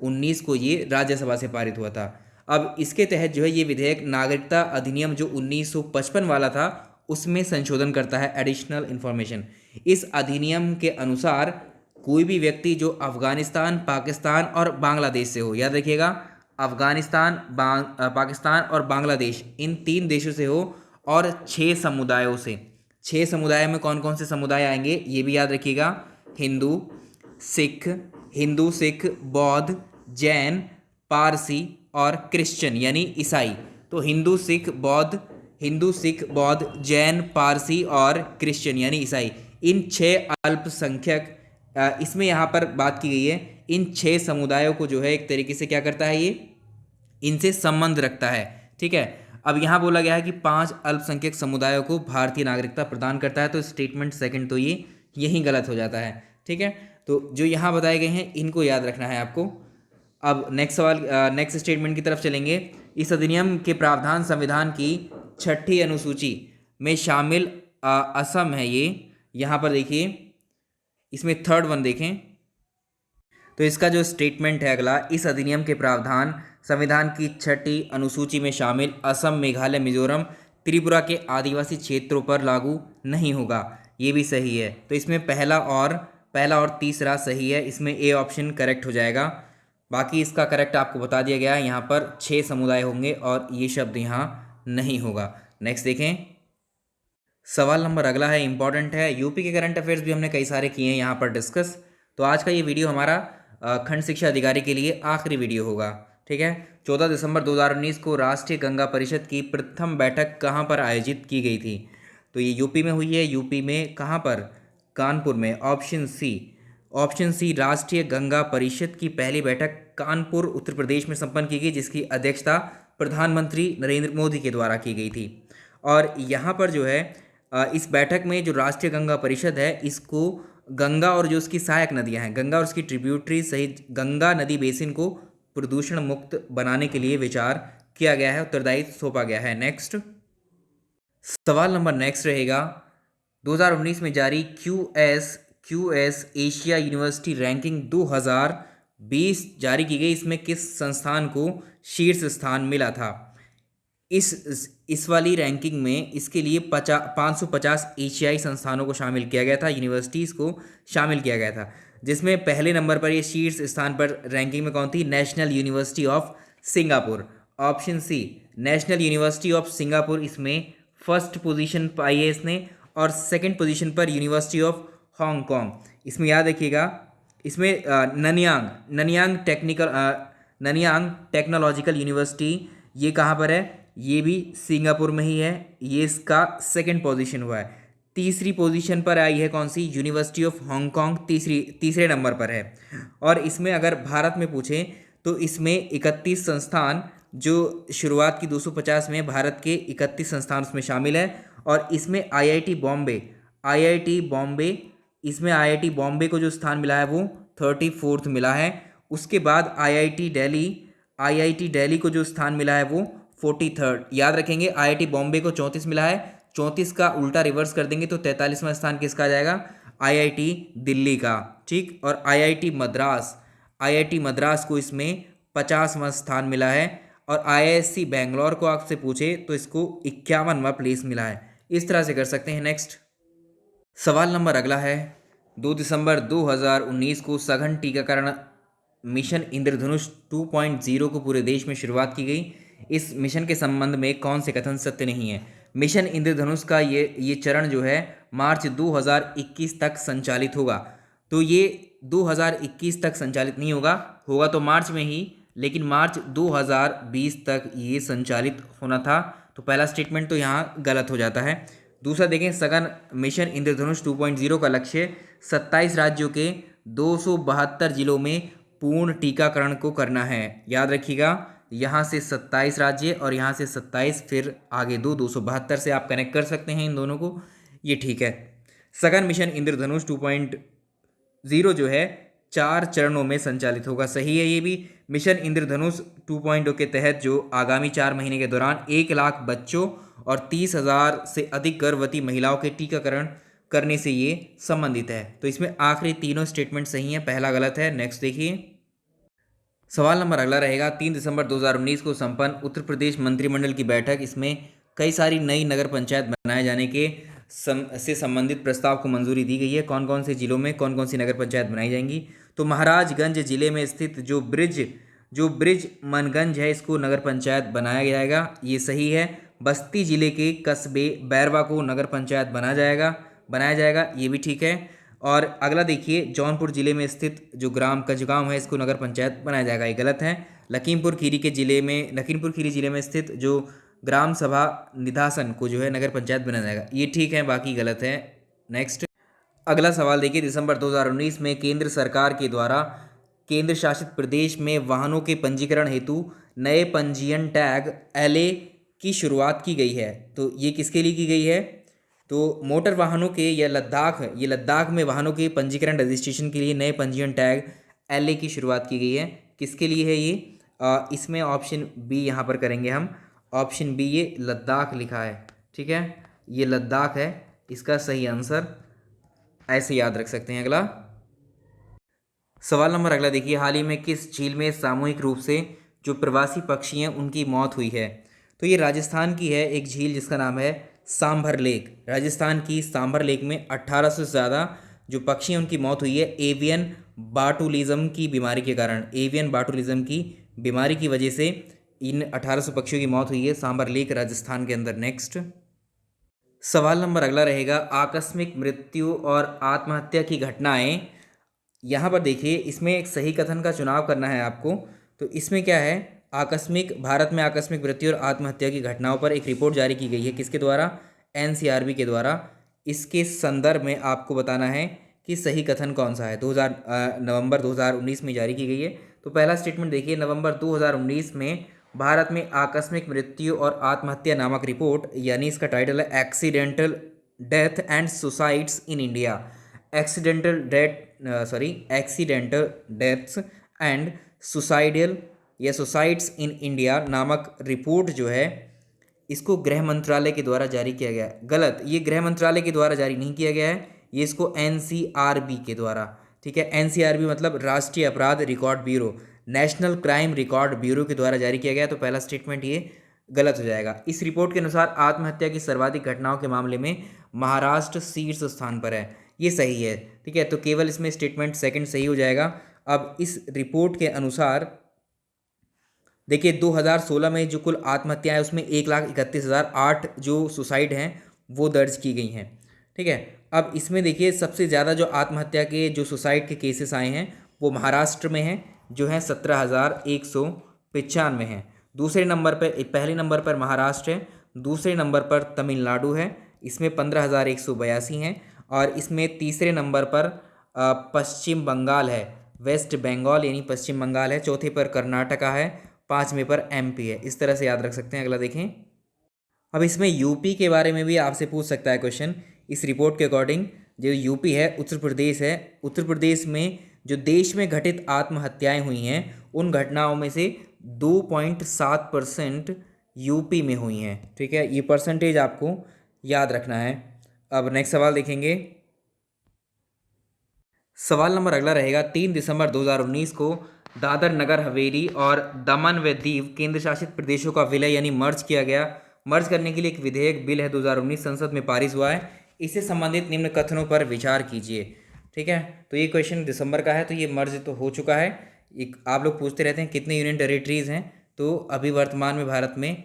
2019 को ये राज्यसभा से पारित हुआ था। अब इसके तहत जो है ये विधेयक नागरिकता अधिनियम जो 1955 वाला था उसमें संशोधन करता है, एडिशनल इन्फॉर्मेशन। इस अधिनियम के अनुसार कोई भी व्यक्ति जो अफगानिस्तान, पाकिस्तान और बांग्लादेश से हो, याद रखिएगा, अफगानिस्तान, पाकिस्तान और बांग्लादेश, इन 3 देशों से हो और 6 समुदायों से। 6 समुदाय में कौन कौन से समुदाय आएंगे ये भी याद रखिएगा, हिंदू सिख, बौद्ध, जैन, पारसी और क्रिश्चियन यानी ईसाई। तो हिंदू सिख बौद्ध, जैन, पारसी और क्रिश्चियन यानी ईसाई, इन 6 अल्पसंख्यक, इसमें यहाँ पर बात की गई है, इन 6 समुदायों को जो है एक तरीके से क्या करता है, ये इनसे संबंध रखता है। ठीक है, अब यहाँ बोला गया है कि 5 अल्पसंख्यक समुदायों को भारतीय नागरिकता प्रदान करता है, तो स्टेटमेंट सेकंड तो ये यहीं गलत हो जाता है। ठीक है, तो जो यहाँ बताए गए हैं इनको याद रखना है आपको। अब नेक्स्ट स्टेटमेंट की तरफ चलेंगे। इस अधिनियम के प्रावधान संविधान की 6ठी अनुसूची में शामिल असम है ये, यहाँ पर देखिए, इसमें 3rd वन देखें तो इसका जो स्टेटमेंट है अगला, इस अधिनियम के प्रावधान संविधान की 6ठी अनुसूची में शामिल असम, मेघालय, मिजोरम, त्रिपुरा के आदिवासी क्षेत्रों पर लागू नहीं होगा। ये भी सही है, तो इसमें पहला और तीसरा सही है, इसमें ए ऑप्शन करेक्ट हो जाएगा। बाकी इसका करेक्ट आपको बता दिया गया है, यहाँ पर 6 समुदाय होंगे और ये शब्द यहाँ नहीं होगा। नेक्स्ट देखें, सवाल नंबर अगला है, इंपॉर्टेंट है। यूपी के करंट अफेयर्स भी हमने कई सारे किए हैं यहाँ पर डिस्कस, तो आज का ये वीडियो हमारा खंड शिक्षा अधिकारी के लिए आखिरी वीडियो होगा। ठीक है, 14 दिसंबर 2019 को राष्ट्रीय गंगा परिषद की प्रथम बैठक कहाँ पर आयोजित की गई थी? तो ये यूपी में हुई है। यूपी में कहाँ पर? कानपुर में। ऑप्शन सी राष्ट्रीय गंगा परिषद की पहली बैठक कानपुर उत्तर प्रदेश में संपन्न की गई, जिसकी अध्यक्षता प्रधानमंत्री नरेंद्र मोदी के द्वारा की गई थी। और यहाँ पर जो है इस बैठक में जो राष्ट्रीय गंगा परिषद है, इसको गंगा और जो उसकी सहायक नदियाँ हैं, गंगा और उसकी ट्रिब्यूटरी सहित गंगा नदी बेसिन को प्रदूषण मुक्त बनाने के लिए विचार किया गया है, उत्तरदायित्व सौंपा गया है। नेक्स्ट सवाल नंबर नेक्स्ट रहेगा, 2019 में जारी QS एशिया यूनिवर्सिटी रैंकिंग 2020 जारी की गई, इसमें किस संस्थान को शीर्ष स्थान मिला था? इस वाली रैंकिंग में इसके लिए 550 एशियाई संस्थानों को शामिल किया गया था, यूनिवर्सिटीज़ को शामिल किया गया था, जिसमें पहले नंबर पर ये शीर्ष स्थान पर रैंकिंग में कौन थी? National University of Singapore. Option C National University of Singapore इसमें फर्स्ट पोजीशन पाई है इसने, और सेकंड पोजीशन पर यूनिवर्सिटी ऑफ हांगकांग। इसमें याद रखिएगा, इसमें ननियांग टेक्नोलॉजिकल यूनिवर्सिटी ये कहाँ पर है? ये भी सिंगापुर में ही है, ये इसका सेकंड पोजीशन हुआ है। तीसरी पोजीशन पर आई है कौन सी? यूनिवर्सिटी ऑफ हांगकांग तीसरे नंबर पर है। और इसमें अगर भारत में पूछें तो इसमें 31 संस्थान, जो शुरुआत की 250 में भारत के 31 संस्थान उसमें शामिल है। और इसमें आईआईटी बॉम्बे को जो स्थान मिला है वो 34th मिला है। उसके बाद आईआईटी दिल्ली को जो स्थान मिला है वो 43rd। याद रखेंगे, आईआईटी बॉम्बे को 34 मिला है, 34 का उल्टा रिवर्स कर देंगे तो 43वां स्थान किसका आ जाएगा? आईआईटी दिल्ली का। ठीक, और आईआईटी मद्रास को इसमें 50वां स्थान मिला है। और आईआईएससी बेंगलोर को आपसे पूछे तो इसको 51वां प्लेस मिला है। इस तरह से कर सकते हैं। नेक्स्ट सवाल नंबर अगला है, 2 दिसंबर 2019 को सघन टीकाकरण मिशन इंद्रधनुष 2.0 को पूरे देश में शुरुआत की गई। इस मिशन के संबंध में कौन से कथन सत्य नहीं है? मिशन इंद्रधनुष का ये चरण जो है मार्च 2021 तक संचालित होगा। तो ये 2021 तक संचालित नहीं होगा तो मार्च में ही, लेकिन मार्च 2020 तक ये संचालित होना था। तो पहला स्टेटमेंट तो यहाँ गलत हो जाता है। दूसरा देखें, सघन मिशन इंद्रधनुष 2.0 का लक्ष्य 27 राज्यों के 272 जिलों में पूर्ण टीकाकरण को करना है। याद रखिएगा, यहाँ से 27 राज्य और यहाँ से 27, फिर आगे 272 से आप कनेक्ट कर सकते हैं इन दोनों को, ये ठीक है। सघन मिशन इंद्रधनुष 2.0 जो है 4 चरणों में संचालित होगा, सही है ये भी। मिशन इंद्रधनुष 2.0 के तहत जो आगामी 4 महीने के दौरान 1 लाख बच्चों और 30,000 से अधिक गर्भवती महिलाओं के टीकाकरण करने से ये संबंधित है। तो इसमें आखिरी तीनों स्टेटमेंट सही हैं, पहला गलत है। नेक्स्ट देखिए, सवाल नंबर अगला रहेगा, 3 दिसंबर 2019 को संपन्न उत्तर प्रदेश मंत्रिमंडल की बैठक, इसमें कई सारी नई नगर पंचायत बनाए जाने के से संबंधित प्रस्ताव को मंजूरी दी गई है। कौन कौन से जिलों में कौन कौन सी नगर पंचायत बनाई जाएंगी? तो महाराजगंज जिले में स्थित जो ब्रिज मनगंज है, इसको नगर पंचायत बनाया जाएगा, ये सही है। बस्ती जिले के कस्बे बैरवा को नगर पंचायत बनाया जाएगा, ये भी ठीक है। और अगला देखिए, जौनपुर जिले में स्थित जो ग्राम कजगांव है, इसको नगर पंचायत बनाया जाएगा, ये गलत है। लखीमपुर खीरी जिले में स्थित जो ग्राम सभा निधासन को जो है नगर पंचायत बनाया जाएगा, ये ठीक है, बाकी गलत है। नेक्स्ट अगला सवाल देखिए, दिसंबर 2019 में केंद्र सरकार के द्वारा केंद्र शासित प्रदेश में वाहनों के पंजीकरण हेतु नए पंजीयन टैग LA की शुरुआत की गई है। तो ये किसके लिए की गई है? तो मोटर वाहनों के या लद्दाख में वाहनों के पंजीकरण रजिस्ट्रेशन के लिए नए पंजीयन टैग LA की शुरुआत की गई है। किसके लिए है ये? इसमें ऑप्शन बी यहाँ पर करेंगे हम। ऑप्शन बी, ये लद्दाख लिखा है, ठीक है, ये लद्दाख है इसका सही आंसर, ऐसे याद रख सकते हैं। अगला सवाल नंबर अगला देखिए, हाल ही में किस झील में सामूहिक रूप से जो प्रवासी पक्षी हैं उनकी मौत हुई है? तो ये राजस्थान की है एक झील जिसका नाम है सांभर लेक। राजस्थान की सांभर लेक में 1800 से ज़्यादा जो पक्षी हैं उनकी मौत हुई है एवियन बाटुलिज्म की बीमारी के कारण। एवियन बाटुलिज्म की बीमारी की वजह से इन 1800 पक्षियों की मौत हुई है सांभर लेक, राजस्थान के अंदर। नेक्स्ट सवाल नंबर अगला रहेगा, आकस्मिक मृत्यु और आत्महत्या की घटनाएं। यहाँ पर देखिए, इसमें एक सही कथन का चुनाव करना है आपको। तो इसमें क्या है, भारत में आकस्मिक मृत्यु और आत्महत्या की घटनाओं पर एक रिपोर्ट जारी की गई है, किसके द्वारा? NCRB के द्वारा। इसके संदर्भ में आपको बताना है कि सही कथन कौन सा है। नवंबर 2019 में जारी की गई है। तो पहला स्टेटमेंट देखिए, नवंबर 2019 में भारत में आकस्मिक मृत्यु और आत्महत्या नामक रिपोर्ट, यानी इसका टाइटल है accidental death and suicides in India. Accidental deaths and suicides in India नामक रिपोर्ट जो है, इसको गृह मंत्रालय के द्वारा जारी किया गया है। गलत, ये गृह मंत्रालय के द्वारा जारी नहीं किया गया है, ये इसको NCRB के द्वारा, ठीक है, NCRB मतलब राष्ट्रीय अपराध record bureau, national crime record bureau के द्वारा जारी किया गया। तो पहला स्टेटमेंट ये गलत हो जाएगा। इस रिपोर्ट के अनुसार आत्महत्या की सर्वाधिक घटनाओं के मामले में महाराष्ट्र शीर्ष स्थान पर है, ये सही है, ठीक है। तो केवल इसमें स्टेटमेंट सेकंड सही हो जाएगा। अब इस रिपोर्ट के अनुसार देखिए, 2016 में जो कुल आत्महत्या है उसमें 1,31,008 जो सुसाइड हैं वो दर्ज की गई हैं, ठीक है। अब इसमें देखिए, सबसे ज़्यादा जो आत्महत्या के जो सुसाइड के केसेस आए हैं वो महाराष्ट्र में हैं, जो हैं 17,195 हैं। पहले नंबर पर महाराष्ट्र है, दूसरे नंबर पर तमिलनाडु है, इसमें 15,182 हैं। और इसमें तीसरे नंबर पर पश्चिम बंगाल है, वेस्ट बंगाल यानी पश्चिम बंगाल है, चौथे पर कर्नाटका है, पाँचवें पर MP है। इस तरह से याद रख सकते हैं। अगला देखें, अब इसमें यूपी के बारे में भी आपसे पूछ सकता है क्वेश्चन। इस रिपोर्ट के अकॉर्डिंग जो यूपी है, उत्तर प्रदेश है, उत्तर प्रदेश में जो देश में घटित आत्महत्याएं हुई हैं उन घटनाओं में से 2.7% यूपी में हुई हैं, ठीक है, ये परसेंटेज आपको याद रखना है। अब नेक्स्ट सवाल देखेंगे। सवाल नंबर अगला रहेगा, 3 दिसंबर 2019 को दादर नगर हवेली और दमन व दीव केंद्र शासित प्रदेशों का विलय यानी मर्ज किया गया। मर्ज करने के लिए एक विधेयक बिल है 2019 संसद में पारित हुआ है। इससे संबंधित निम्न कथनों पर विचार कीजिए, ठीक है। तो ये क्वेश्चन दिसंबर का है, तो ये मर्ज तो हो चुका है। एक आप लोग पूछते रहते हैं कितने यूनियन टेरिटरीज हैं, तो अभी वर्तमान में भारत में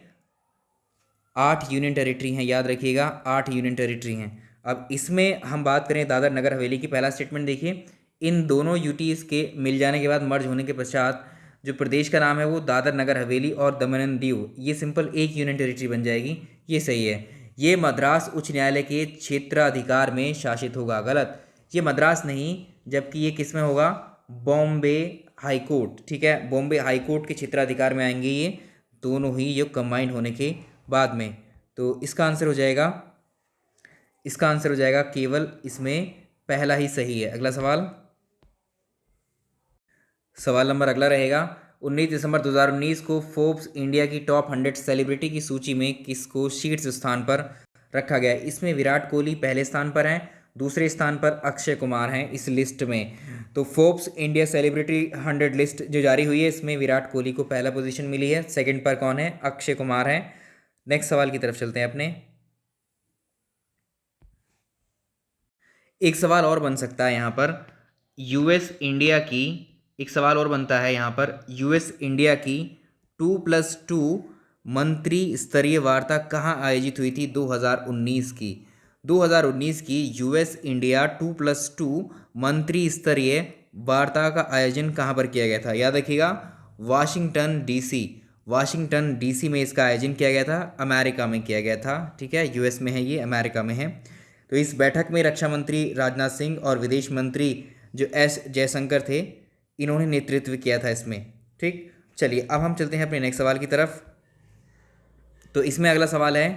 8 यूनियन टेरिटरी हैं, याद रखिएगा 8 यूनियन टेरिटरी हैं। अब इसमें हम बात करें दादर नगर हवेली की, पहला स्टेटमेंट देखिए, इन दोनों यूटीज के मिल जाने के बाद मर्ज होने के पश्चात जो प्रदेश का नाम है वो दादर नगर हवेली और दमन एंड दीव, ये सिंपल एक यूनियन टेरिटरी बन जाएगी, ये सही है। ये मद्रास उच्च न्यायालय के क्षेत्राधिकार में शासित होगा। गलत, ये मद्रास नहीं, जबकि ये किस में होगा? बॉम्बे हाई कोर्ट, ठीक है, बॉम्बे हाई कोर्ट के क्षेत्राधिकार में आएंगे ये दोनों ही, ये कंबाइंड होने के बाद में। तो इसका आंसर हो जाएगा केवल इसमें पहला ही सही है। अगला सवाल नंबर अगला रहेगा, 19 दिसंबर 2019 को फोर्ब्स इंडिया की टॉप 100 सेलिब्रिटी की सूची में किसको शीर्ष स्थान पर रखा गया है? इसमें विराट कोहली पहले स्थान पर हैं, दूसरे स्थान पर अक्षय कुमार हैं इस लिस्ट में। तो फोर्ब्स इंडिया सेलिब्रिटी 100 लिस्ट जो जारी हुई है इसमें विराट कोहली को पहला पोजीशन मिली है, सेकंड पर कौन है, अक्षय कुमार है। नेक्स्ट सवाल की तरफ चलते हैं अपने। एक सवाल और बन सकता है यहाँ पर, यूएस इंडिया की, एक सवाल और बनता है यहाँ पर, यूएस इंडिया की 2+2 मंत्री स्तरीय वार्ता कहाँ आयोजित हुई थी 2019 की। 2019 की यूएस इंडिया 2+2 मंत्री स्तरीय वार्ता का आयोजन कहाँ पर किया गया था, याद रखिएगा वाशिंगटन डीसी। वाशिंगटन डीसी में इसका आयोजन किया गया था, अमेरिका में किया गया था, ठीक है, यूएस में है ये, अमेरिका में है। तो इस बैठक में रक्षा मंत्री राजनाथ सिंह और विदेश मंत्री जो एस जयशंकर थे, इन्होंने नेतृत्व किया था इसमें, ठीक। चलिए अब हम चलते हैं अपने नेक्स्ट सवाल की तरफ। तो इसमें अगला सवाल है,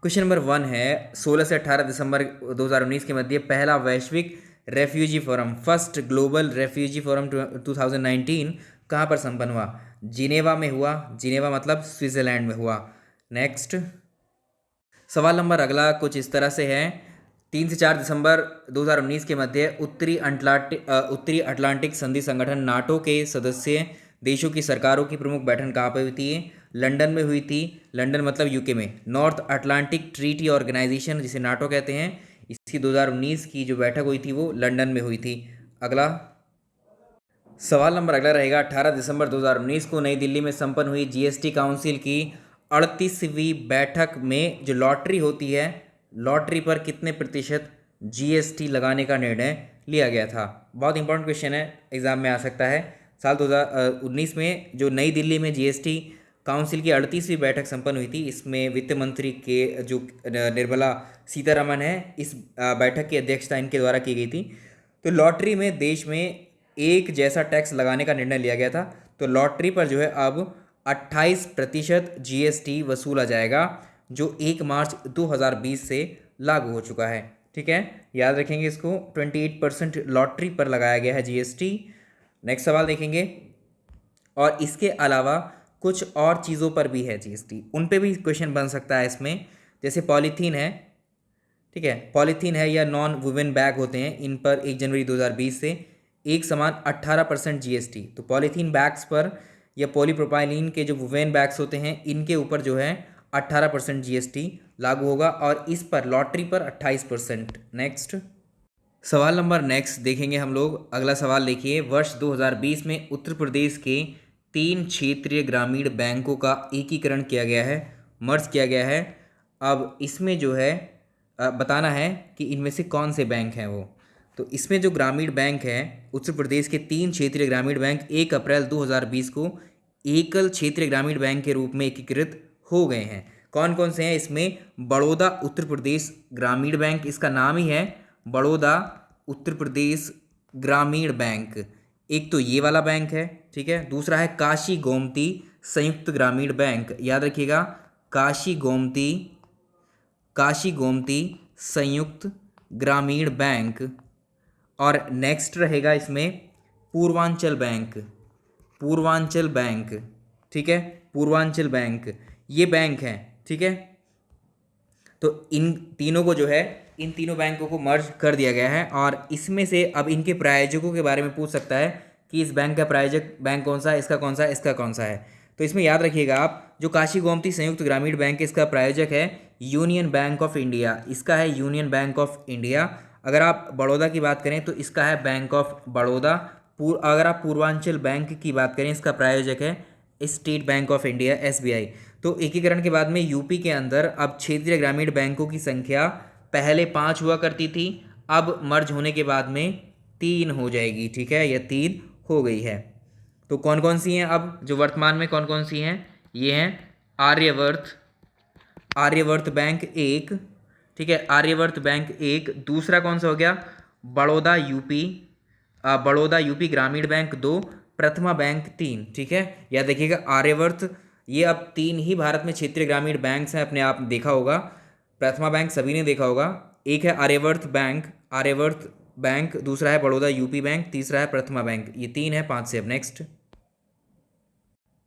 क्वेश्चन नंबर 1 है, 16 से 18 दिसंबर 2019 के मध्य पहला वैश्विक refugee forum, first global refugee forum 2019 कहाँ पर संपन्न हुआ, जिनेवा में हुआ। जिनेवा मतलब स्विट्जरलैंड में हुआ। नेक्स्ट सवाल नंबर अगला कुछ इस तरह से है, 3 से 4 दिसंबर 2019 के मध्य उत्तरी अटलांटिक संधि संगठन नाटो के सदस्य देशों की सरकारों की प्रमुख बैठक कहाँ पर हुई थी, लंदन में हुई थी। लंदन मतलब यूके में। नॉर्थ अटलांटिक ट्रीटी ऑर्गेनाइजेशन जिसे नाटो कहते हैं, इसकी 2019 की जो बैठक हुई थी वो लंदन में हुई थी। अगला सवाल नंबर अगला रहेगा, 18 दिसंबर 2019 को नई दिल्ली में संपन्न हुई जीएसटी काउंसिल की 38वीं बैठक में जो लॉटरी होती है, लॉटरी पर कितने प्रतिशत जीएसटी लगाने का निर्णय लिया गया था। बहुत इंपॉर्टेंट क्वेश्चन है, एग्जाम में आ सकता है। साल 2019 में जो नई दिल्ली में जीएसटी काउंसिल की 38वीं बैठक संपन्न हुई थी, इसमें वित्त मंत्री के जो निर्मला सीतारमण है, इस बैठक की अध्यक्षता इनके द्वारा की गई थी। तो लॉटरी में देश में एक जैसा टैक्स लगाने का निर्णय लिया गया था। तो लॉटरी पर जो है अब 28% जीएसटी वसूला जाएगा, जो 1 मार्च 2020 से लागू हो चुका है, ठीक है, याद रखेंगे इसको। 28% लॉटरी पर लगाया गया है जीएसटी। नेक्स्ट सवाल देखेंगे, और इसके अलावा कुछ और चीज़ों पर भी है जीएसटी, उन पे भी क्वेश्चन बन सकता है इसमें, जैसे पॉलीथीन है, ठीक है, पॉलीथीन है या नॉन वुवन बैग होते हैं, इन पर 1 जनवरी 2020 से एक समान 18% जीएसटी। तो पॉलीथीन बैग्स पर या पॉलीप्रोपाइलीन के जो वुवन बैग्स होते हैं, इनके ऊपर जो है 18% जीएसटी लागू होगा, और इस पर लॉटरी पर 28%। नेक्स्ट सवाल नंबर नेक्स्ट देखेंगे हम लोग। अगला सवाल देखिए, वर्ष 2020 में उत्तर प्रदेश के 3 क्षेत्रीय ग्रामीण बैंकों का एकीकरण किया गया है, मर्ज किया गया है। अब इसमें जो है बताना है कि इनमें से कौन से बैंक हैं वो। तो इसमें जो ग्रामीण बैंक है, उत्तर प्रदेश के 3 क्षेत्रीय ग्रामीण बैंक 1 अप्रैल 2020 को एकल क्षेत्रीय ग्रामीण बैंक के रूप में एकीकृत हो गए हैं। कौन कौन से हैं इसमें, बड़ौदा उत्तर प्रदेश ग्रामीण बैंक, इसका नाम ही है बड़ौदा उत्तर प्रदेश ग्रामीण बैंक, एक तो ये वाला बैंक है, ठीक है। दूसरा है काशी गोमती संयुक्त ग्रामीण बैंक, याद रखिएगा काशी गोमती संयुक्त ग्रामीण बैंक। और नेक्स्ट रहेगा इसमें पूर्वांचल बैंक, ठीक है, पूर्वांचल बैंक, ये बैंक है, ठीक है। तो इन तीनों को जो है, इन तीनों बैंकों को मर्ज कर दिया गया है। और इसमें से अब इनके प्रायोजकों के बारे में पूछ सकता है कि इस बैंक का प्रायोजक बैंक कौन सा है, इसका कौन सा है, इसका कौन सा है। तो इसमें याद रखिएगा आप, जो काशी गोमती संयुक्त ग्रामीण बैंक, इसका प्रायोजक है यूनियन बैंक ऑफ इंडिया, इसका है यूनियन बैंक ऑफ इंडिया। अगर आप बड़ौदा की बात करें तो इसका है बैंक ऑफ बड़ौदा। अगर आप पूर्वांचल बैंक की बात करें, इसका प्रायोजक है state bank of India, SBI. तो एकीकरण के बाद में यूपी के अंदर अब क्षेत्रीय ग्रामीण बैंकों की संख्या पहले 5 हुआ करती थी, अब मर्ज होने के बाद में 3 हो जाएगी, ठीक है, यह 3 हो गई है। तो कौन कौन सी हैं अब जो वर्तमान में कौन कौन सी हैं, ये हैं आर्यवर्त बैंक एक, ठीक है, आर्यवर्त बैंक एक। दूसरा कौन सा हो गया, बड़ौदा यूपी ग्रामीण बैंक 2, प्रथमा बैंक 3, ठीक है, याद रखिएगा आर्यवर्त। ये अब 3 ही भारत में क्षेत्रीय ग्रामीण बैंक्स हैं, अपने आप देखा होगा। प्रथमा बैंक सभी ने देखा होगा। एक है आर्यवर्त बैंक, दूसरा है बड़ौदा यूपी बैंक, तीसरा है प्रथमा बैंक। ये 3 है 5 से। अब नेक्स्ट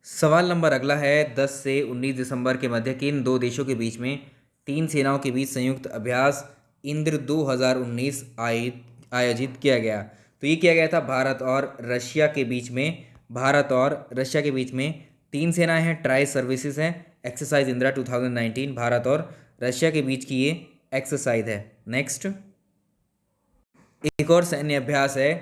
सवाल नंबर अगला है, 10 से 19 दिसंबर के मध्य किन 2 देशों के बीच में 3 सेनाओं के बीच संयुक्त अभ्यास इंद्र 2019 आयोजित किया गया? तो ये किया गया था भारत और रशिया के बीच में। भारत और रशिया के बीच में तीन सेनाएं हैं, ट्राई सर्विसेज हैं, एक्सरसाइज इंदिरा 2019 भारत और रशिया के बीच की ये एक्सरसाइज है। नेक्स्ट एक और सैन्य अभ्यास है।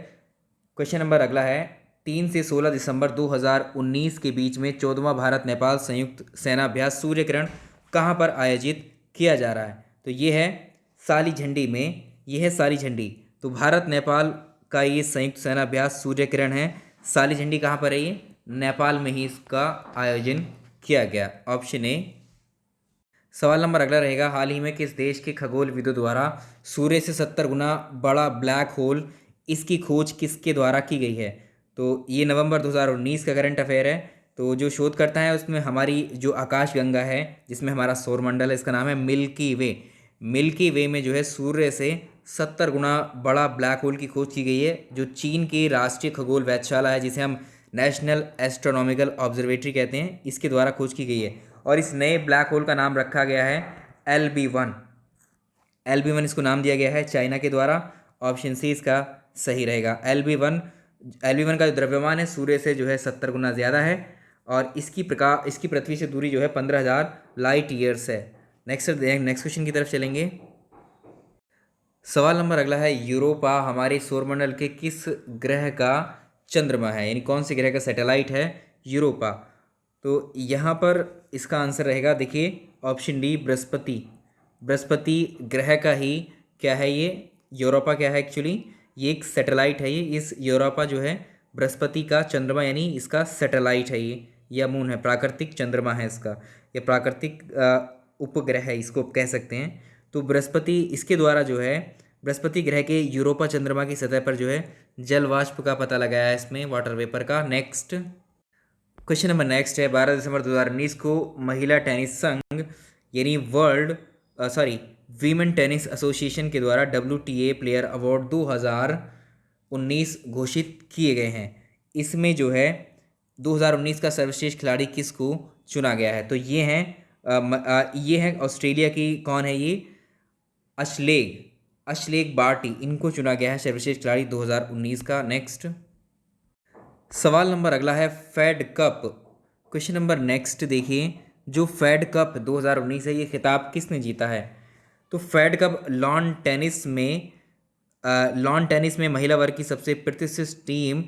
क्वेश्चन नंबर अगला है, 3 से 16 दिसंबर 2019 के बीच में 14वां भारत नेपाल संयुक्त सेना अभ्यास सूर्य किरण कहाँ पर आयोजित किया जा रहा है? तो ये है साली झंडी में, ये है साली झंडी। तो भारत नेपाल का ये संयुक्त सेना अभ्यास सूर्य किरण है। साली झंडी कहाँ पर है? ये नेपाल में ही इसका आयोजन किया गया। Option A. सवाल नंबर अगला रहेगा, हाल ही में किस देश के खगोलविदों द्वारा सूर्य से 70 गुना बड़ा ब्लैक होल, इसकी खोज किसके द्वारा की गई है? तो ये नवंबर 2019 का करंट अफेयर है। तो जो शोधकर्ता है उसमें हमारी जो आकाशगंगा है, जिसमें हमारा सौरमंडल है, इसका नाम है मिल्की वे। मिल्की वे में जो है सूर्य से 70 गुना बड़ा ब्लैक होल की खोज की गई है, जो चीन की राष्ट्रीय खगोल वेधशाला है, जिसे हम नेशनल एस्ट्रोनॉमिकल ऑब्जर्वेटरी कहते हैं, इसके द्वारा खोज की गई है। और इस नए ब्लैक होल का नाम रखा गया है LB1। LB1 इसको नाम दिया गया है चाइना के द्वारा। ऑप्शन सी इसका सही रहेगा। LB1 का जो द्रव्यमान है सूर्य से जो है 70 गुना ज़्यादा है, और इसकी पृथ्वी से दूरी जो है 15,000 लाइट ईयर्स है। नेक्स्ट क्वेश्चन की तरफ चलेंगे। सवाल नंबर अगला है, यूरोपा हमारे सौरमंडल के किस ग्रह का चंद्रमा है, यानी कौन से ग्रह का सैटेलाइट है यूरोपा? तो यहाँ पर इसका आंसर रहेगा, देखिए ऑप्शन डी बृहस्पति। बृहस्पति ग्रह का ही क्या है ये, यूरोपा क्या है एक्चुअली, ये एक सैटेलाइट है। ये इस यूरोपा जो है बृहस्पति का चंद्रमा, यानी इसका सैटेलाइट है ये, या मून है, प्राकृतिक चंद्रमा है इसका, या प्राकृतिक उपग्रह है, इसको कह सकते हैं। तो बृहस्पति इसके द्वारा जो है बृहस्पति ग्रह के यूरोपा चंद्रमा की सतह पर जो है जल वाष्प का पता लगाया है इसमें, वाटर वेपर का। नेक्स्ट क्वेश्चन नंबर नेक्स्ट है, 12 दिसंबर 2019 को महिला टेनिस संघ यानी वीमेन टेनिस एसोसिएशन के द्वारा WTA प्लेयर अवार्ड 2019 घोषित किए गए हैं। इसमें जो है 2019 का सर्वश्रेष्ठ खिलाड़ी किसको चुना गया है? तो ये हैं ऑस्ट्रेलिया की, कौन है ये, अशलेग बार्टी, इनको चुना गया है सर्वश्रेष्ठ खिलाड़ी 2019 का। नेक्स्ट सवाल नंबर अगला है, Fed Cup. Question number next देखिए, जो फेड कप 2019 है ये खिताब किसने जीता है? तो फेड कप लॉन टेनिस में महिला वर्ग की सबसे प्रतिष्ठित टीम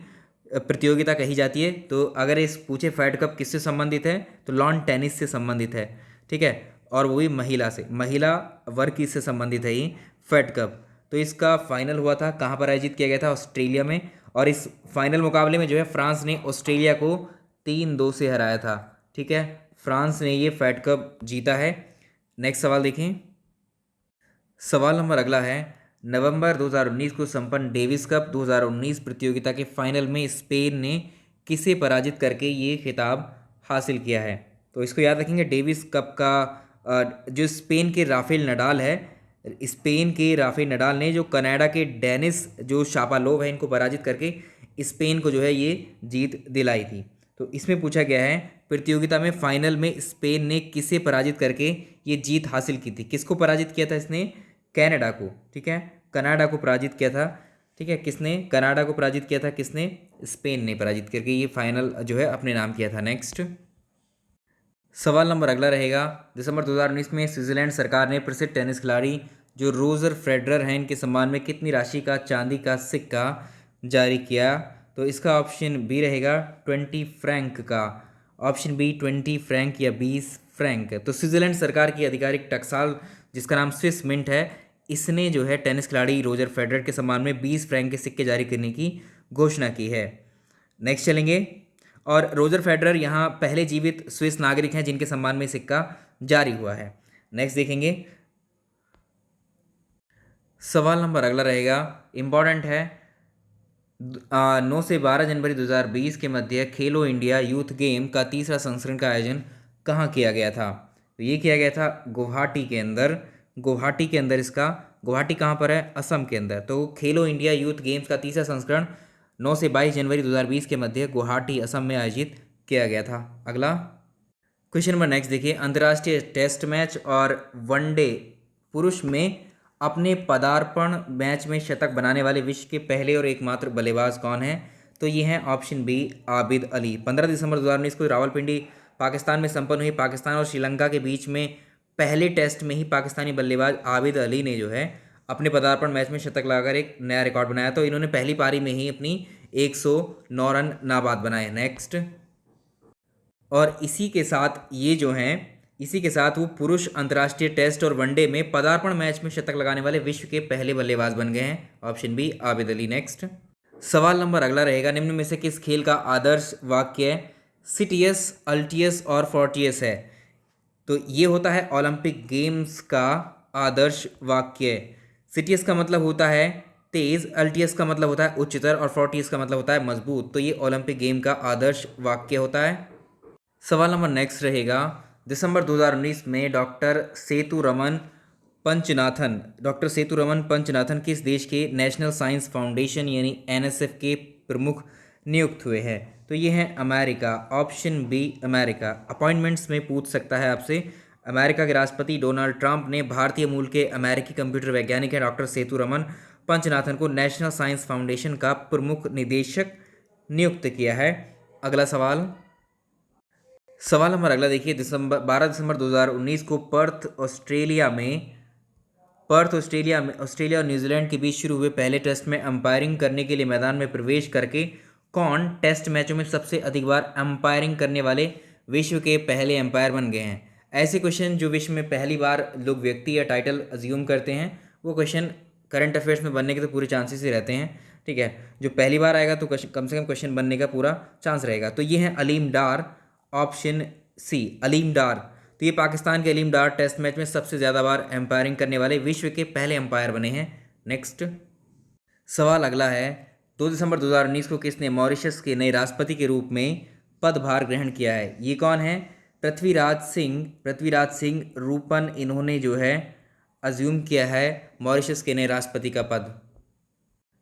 प्रतियोगिता कही जाती है। तो अगर इस पूछे फेड कप किससे संबंधित है, तो लॉन टेनिस से संबंधित है, ठीक है, और वो भी महिला वर्ग की से संबंधित है ये फेड कप। तो इसका फाइनल हुआ था, कहाँ पर आयोजित किया गया था? ऑस्ट्रेलिया में। और इस फाइनल मुकाबले में जो है फ्रांस ने ऑस्ट्रेलिया को 3-2 से हराया था, ठीक है, फ्रांस ने ये फेड कप जीता है। नेक्स्ट सवाल देखें। सवाल नंबर अगला है, नवंबर 2019 को संपन्न डेविस कप 2019 प्रतियोगिता के फाइनल में स्पेन ने किसे पराजित करके ये खिताब हासिल किया है? तो इसको याद रखेंगे, डेविस कप का जो स्पेन के राफेल नडाल ने जो कनाडा के डेनिस जो शापोवालोव है, इनको पराजित करके स्पेन को जो है ये जीत दिलाई थी। तो इसमें पूछा गया है, प्रतियोगिता में फाइनल में स्पेन ने किसे पराजित करके ये जीत हासिल की थी? किसको पराजित किया था इसने? कनाडा को, ठीक है, कनाडा को पराजित किया था, ठीक है, किसने? कनाडा को पराजित किया था, किसने? स्पेन ने पराजित करके ये फाइनल जो है अपने नाम किया था। नेक्स्ट सवाल नंबर अगला रहेगा, दिसंबर 2019 में स्विट्जरलैंड सरकार ने प्रसिद्ध टेनिस खिलाड़ी जो रोजर फेडरर हैं, इनके सम्मान में कितनी राशि का चांदी का सिक्का जारी किया? तो इसका ऑप्शन बी रहेगा 20 फ्रैंक का। ऑप्शन बी 20 फ्रैंक या 20 फ्रैंक। तो स्विट्जरलैंड सरकार की आधिकारिक टकसाल, जिसका नाम स्विस मिंट है, इसने जो है टेनिस खिलाड़ी रोजर फेडरर के सम्मान में 20 फ्रैंक के सिक्के जारी करने की घोषणा की है। नेक्स्ट चलेंगे, और रोजर फेडरर यहाँ पहले जीवित स्विस नागरिक हैं जिनके सम्मान में सिक्का जारी हुआ है। नेक्स्ट देखेंगे। सवाल नंबर अगला रहेगा, इम्पॉर्टेंट है, 9 से 12 जनवरी 2020 के मध्य खेलो इंडिया यूथ गेम का तीसरा संस्करण का आयोजन कहाँ किया गया था? तो ये किया गया था गुवाहाटी के अंदर इसका, गुवाहाटी कहाँ पर है? असम के अंदर। तो खेलो इंडिया यूथ गेम्स का तीसरा संस्करण 9 से 22 जनवरी 2020 के मध्य गुवाहाटी असम में आयोजित किया गया था। अगला क्वेश्चन नंबर नेक्स्ट देखिए, अंतर्राष्ट्रीय टेस्ट मैच और वनडे पुरुष में अपने पदार्पण मैच में शतक बनाने वाले विश्व के पहले और एकमात्र बल्लेबाज कौन हैं? तो ये हैं ऑप्शन बी आबिद अली। 15 दिसंबर 2019 को रावलपिंडी पाकिस्तान में संपन्न हुई पाकिस्तान और श्रीलंका के बीच में पहले टेस्ट में ही पाकिस्तानी बल्लेबाज आबिद अली ने जो है अपने पदार्पण मैच में शतक लगाकर एक नया रिकॉर्ड बनाया। तो इन्होंने पहली पारी में ही अपनी 109 रन नाबाद बनाए। नेक्स्ट, और इसी के साथ वो पुरुष अंतर्राष्ट्रीय टेस्ट और वनडे में पदार्पण मैच में शतक लगाने वाले विश्व के पहले बल्लेबाज बन गए हैं। Option B Abid Ali. Next सवाल नंबर अगला रहेगा, निम्न में से किस खेल का आदर्श वाक्य सिटियस, अल्टियस और फोर्टियस है? तो ये होता है ओलंपिक गेम्स का आदर्श वाक्य। सिटियस का मतलब होता है तेज, अल्टियस का मतलब होता है उच्चतर और फोर्टियस का मतलब होता है मजबूत। तो ये ओलंपिक गेम का आदर्श वाक्य होता है। सवाल नंबर नेक्स्ट रहेगा, दिसंबर 2019 में डॉक्टर सेतुरमन पंचनाथन किस देश के नेशनल साइंस फाउंडेशन यानी एनएसएफ के प्रमुख नियुक्त हुए हैं? तो ये है America. Option B America. Appointments में पूछ सकता है आपसे। अमेरिका के राष्ट्रपति डोनाल्ड ट्रंप ने भारतीय मूल के अमेरिकी कंप्यूटर वैज्ञानिक है डॉक्टर सेतुरमन पंचनाथन को नेशनल साइंस फाउंडेशन का प्रमुख निदेशक नियुक्त किया है। अगला सवाल नंबर अगला देखिए, 12 दिसंबर 2019 को ऑस्ट्रेलिया और न्यूजीलैंड के बीच शुरू हुए पहले टेस्ट में अंपायरिंग करने के लिए मैदान में प्रवेश करके कौन टेस्ट मैचों में सबसे अधिक बार अंपायरिंग करने वाले विश्व के पहले अंपायर बन गए हैं? ऐसे क्वेश्चन जो विश्व में पहली बार लोग व्यक्ति या टाइटल अज्यूम करते हैं, वो क्वेश्चन करंट अफेयर्स में बनने के तो पूरे चांसेस ही रहते हैं। ठीक है, जो पहली बार आएगा तो कम से कम क्वेश्चन बनने का पूरा चांस रहेगा। तो ये है अलीम डार। ऑप्शन सी अलीम डार। तो ये पाकिस्तान के अलीम डार टेस्ट मैच में सबसे ज़्यादा बार एम्पायरिंग करने वाले विश्व के पहले एम्पायर बने हैं। नेक्स्ट सवाल अगला है, 2 दिसंबर 2019 को किसने मॉरिशस के नए राष्ट्रपति के रूप में पदभार ग्रहण किया है? ये कौन है? पृथ्वीराज सिंह रूपन। इन्होंने जो है अज्यूम किया है मॉरिशस के नए राष्ट्रपति का पद।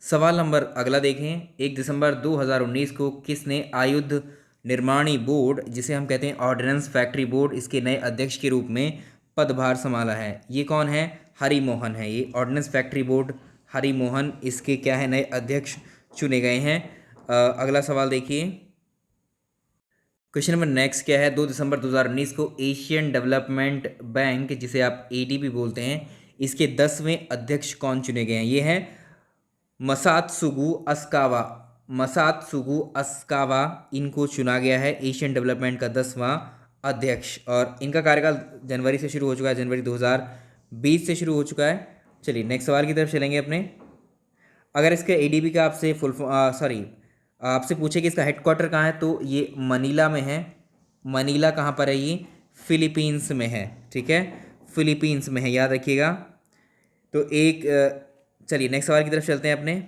सवाल नंबर अगला देखें, 1 दिसंबर 2019 को किसने आयुध निर्माणी बोर्ड, जिसे हम कहते हैं ऑर्डिनेंस फैक्ट्री बोर्ड, इसके नए अध्यक्ष के रूप में पदभार संभाला है? ये कौन है? हरि मोहन है। ये ordnance factory board Hari Mohan इसके क्या है नए अध्यक्ष चुने गए हैं। अगला सवाल देखिए, क्वेश्चन नंबर नेक्स्ट क्या है, 2 दिसंबर 2019 को एशियन डेवलपमेंट बैंक, जिसे आप एडीबी बोलते हैं, इसके 10वें अध्यक्ष कौन चुने गए हैं? ये है मसात्सुगु अस्कावा। इनको चुना गया है एशियन डेवलपमेंट का 10वां अध्यक्ष, और इनका कार्यकाल जनवरी से शुरू हो चुका है, जनवरी 2020 से शुरू हो चुका है। चलिए नेक्स्ट सवाल की तरफ चलेंगे अपने। अगर इसके एडीबी का आपसे पूछे कि इसका हेडक्वार्टर कहाँ है, तो ये मनीला में है। मनीला कहाँ पर है? ये फिलीपींस में है। ठीक है, फिलीपींस में है, याद रखिएगा। तो चलिए नेक्स्ट सवाल की तरफ चलते हैं अपने।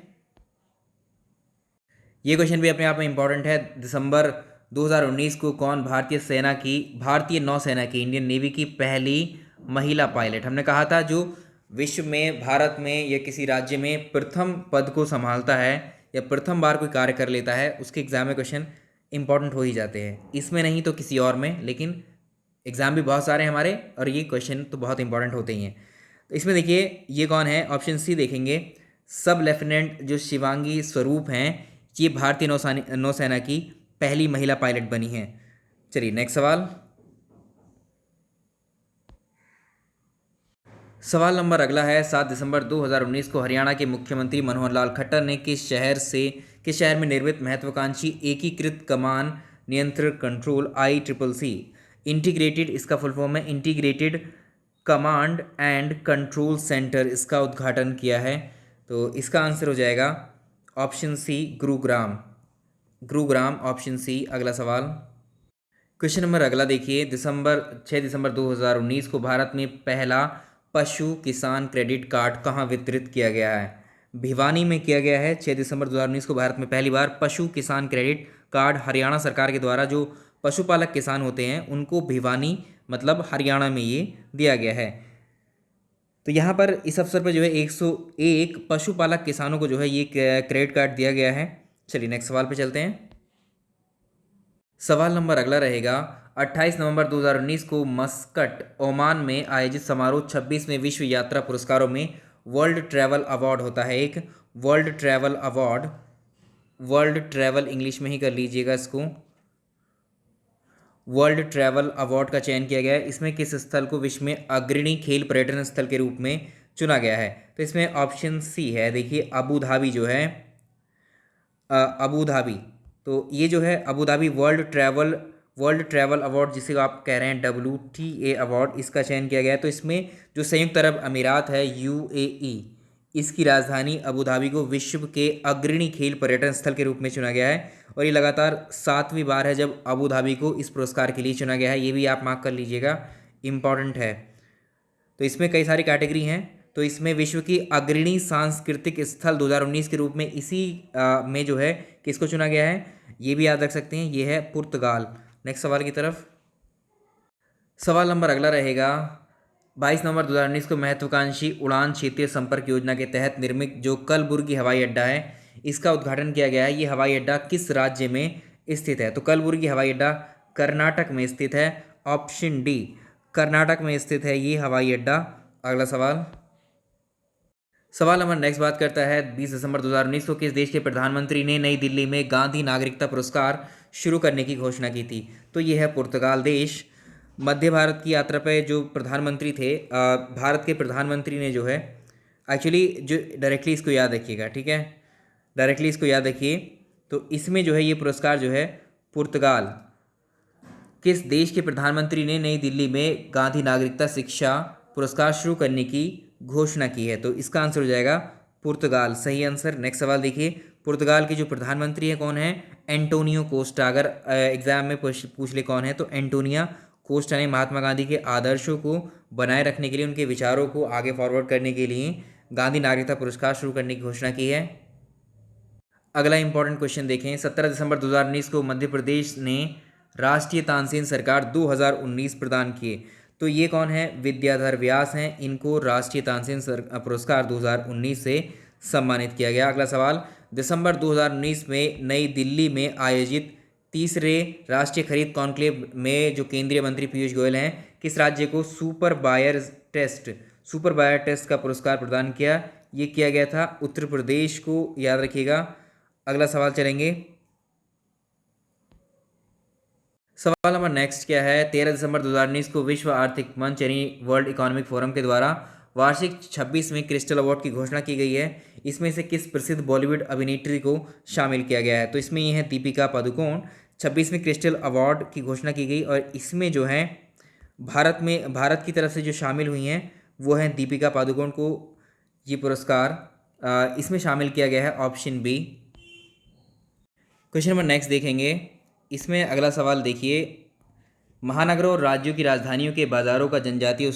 ये क्वेश्चन भी अपने आप में इंपॉर्टेंट है। दिसंबर 2019 को कौन भारतीय नौसेना की इंडियन नेवी की पहली महिला पायलट? हमने कहा था जो विश्व में, भारत में या किसी राज्य में प्रथम पद को संभालता है या प्रथम बार कोई कार्य कर लेता है, उसके एग्जाम में क्वेश्चन इंपॉर्टेंट हो ही जाते हैं। इसमें नहीं तो किसी और में, लेकिन एग्जाम भी बहुत सारे हैं हमारे और ये क्वेश्चन तो बहुत इंपॉर्टेंट होते ही हैं। तो इसमें देखिए ये कौन है? ऑप्शन सी देखेंगे, सब लेफ्टिनेंट जो शिवांगी स्वरूप हैं, ये भारतीय नौसेना की पहली महिला पायलट बनी हैं। चलिए नेक्स्ट सवाल नंबर अगला है, 7 दिसंबर 2019 को हरियाणा के मुख्यमंत्री मनोहर लाल खट्टर ने किस शहर में निर्मित महत्वाकांक्षी एकीकृत कमान नियंत्रण कंट्रोल ICCC इंटीग्रेटेड, इसका फुल फॉर्म है integrated command and control centre, इसका उद्घाटन किया है? तो इसका आंसर हो जाएगा option C Gurugram. Option C. अगला सवाल, क्वेश्चन नंबर अगला देखिए, 6 दिसंबर 2019 को भारत में पहला पशु किसान क्रेडिट कार्ड कहाँ वितरित किया गया है? भिवानी में किया गया है। 6 दिसंबर 2019 को भारत में पहली बार पशु किसान क्रेडिट कार्ड हरियाणा सरकार के द्वारा जो पशुपालक किसान होते हैं उनको भिवानी मतलब हरियाणा में ये दिया गया है। तो यहाँ पर इस अवसर पर जो है 101 पशुपालक किसानों को जो है ये क्रेडिट कार्ड दिया गया है। चलिए नेक्स्ट सवाल पे चलते हैं। सवाल नंबर अगला रहेगा, 28 नवंबर 2019 को मस्कट ओमान में आयोजित समारोह 26वें विश्व यात्रा पुरस्कारों में वर्ल्ड ट्रैवल अवार्ड होता है एक, world travel award, world travel English में ही कर लीजिएगा इसको, वर्ल्ड ट्रैवल अवार्ड का चयन किया गया है। इसमें किस स्थल को विश्व में अग्रणी खेल पर्यटन स्थल के रूप में चुना गया है? तो इसमें ऑप्शन सी है, देखिए अबू धाबी जो है, अबू धाबी, तो ये जो है Abu Dhabi world travel award जिसे आप कह रहे हैं WTA अवार्ड, इसका चयन किया गया है। तो इसमें जो संयुक्त अरब अमीरात है UAE, इसकी राजधानी अबू धाबी को विश्व के अग्रणी खेल पर्यटन स्थल के रूप में चुना गया है और ये लगातार 7वीं बार है जब अबू धाबी को इस पुरस्कार के लिए चुना गया है। ये भी आप मार्क कर लीजिएगा, इम्पॉर्टेंट है। तो इसमें कई सारी कैटेगरी हैं, तो इसमें विश्व की अग्रणी सांस्कृतिक स्थल 2019 के रूप में इसी में जो है किसको चुना गया है, ये भी याद रख सकते हैं, ये है पुर्तगाल। नेक्स्ट सवाल की तरफ, सवाल नंबर अगला रहेगा, 22 नवंबर 2019 को महत्वाकांक्षी उड़ान क्षेत्रीय संपर्क योजना के तहत निर्मित जो कलबुर्गी हवाई अड्डा है, इसका उद्घाटन किया गया है। ये हवाई अड्डा किस राज्य में स्थित है? तो कलबुर्गी हवाई अड्डा कर्नाटक में स्थित है, ऑप्शन डी, कर्नाटक में स्थित है ये हवाई अड्डा। अगला सवाल, सवाल नंबर नेक्स्ट बात करता है 20 दिसंबर 2019 को किस देश के प्रधानमंत्री ने नई दिल्ली में गांधी नागरिकता पुरस्कार शुरू करने की घोषणा की थी? तो ये है पुर्तगाल देश। मध्य भारत की यात्रा पे जो प्रधानमंत्री थे, भारत के प्रधानमंत्री ने जो है, एक्चुअली जो डायरेक्टली इसको याद रखिएगा, ठीक है, डायरेक्टली इसको याद रखिए। तो इसमें जो है ये पुरस्कार जो है पुर्तगाल, किस देश के प्रधानमंत्री ने नई दिल्ली में गांधी नागरिकता शिक्षा पुरस्कार शुरू करने की घोषणा की है? तो इसका आंसर हो जाएगा पुर्तगाल, सही आंसर। नेक्स्ट सवाल देखिए, पुर्तगाल के जो प्रधानमंत्री है कौन है? Antonio Costa. अगर एग्जाम में पूछ ले कौन है, तो एंटोनिया कोस्टा ने महात्मा गांधी के आदर्शों को बनाए रखने के लिए, उनके विचारों को आगे फॉरवर्ड करने के लिए गांधी नागरिकता पुरस्कार शुरू करने की घोषणा की है। अगला इंपॉर्टेंट क्वेश्चन देखें, 17 दिसंबर 2019 को मध्य प्रदेश ने राष्ट्रीय तानसेन सरकार 2019 प्रदान किए। तो ये कौन है? विद्याधर व्यास हैं, इनको राष्ट्रीय तानसेन पुरस्कार 2019 से सम्मानित किया गया। अगला सवाल, दिसंबर 2019 में नई दिल्ली में आयोजित तीसरे राष्ट्रीय खरीद कॉन्क्लेव में जो केंद्रीय मंत्री पीयूष गोयल हैं, किस राज्य को सुपर बायर टेस्ट का पुरस्कार प्रदान किया? ये किया गया था उत्तर प्रदेश को, याद रखिएगा। अगला सवाल चलेंगे, सवाल नंबर नेक्स्ट क्या है, 13 दिसंबर 2019 को विश्व आर्थिक मंच यानी वर्ल्ड इकोनॉमिक फोरम के द्वारा वार्षिक 26वें क्रिस्टल अवार्ड की घोषणा की गई है। इसमें से किस प्रसिद्ध बॉलीवुड अभिनेत्री को शामिल किया गया है? तो इसमें ये है दीपिका पादुकोण। 26वें क्रिस्टल अवार्ड की घोषणा की गई और इसमें जो है भारत की तरफ से जो शामिल हुई हैं वो हैं दीपिका पादुकोण को ये पुरस्कार इसमें शामिल किया गया है, option B. Question number next देखेंगे, इसमें अगला सवाल देखिए, महानगरों और राज्यों की राजधानियों के बाजारों का जनजातीय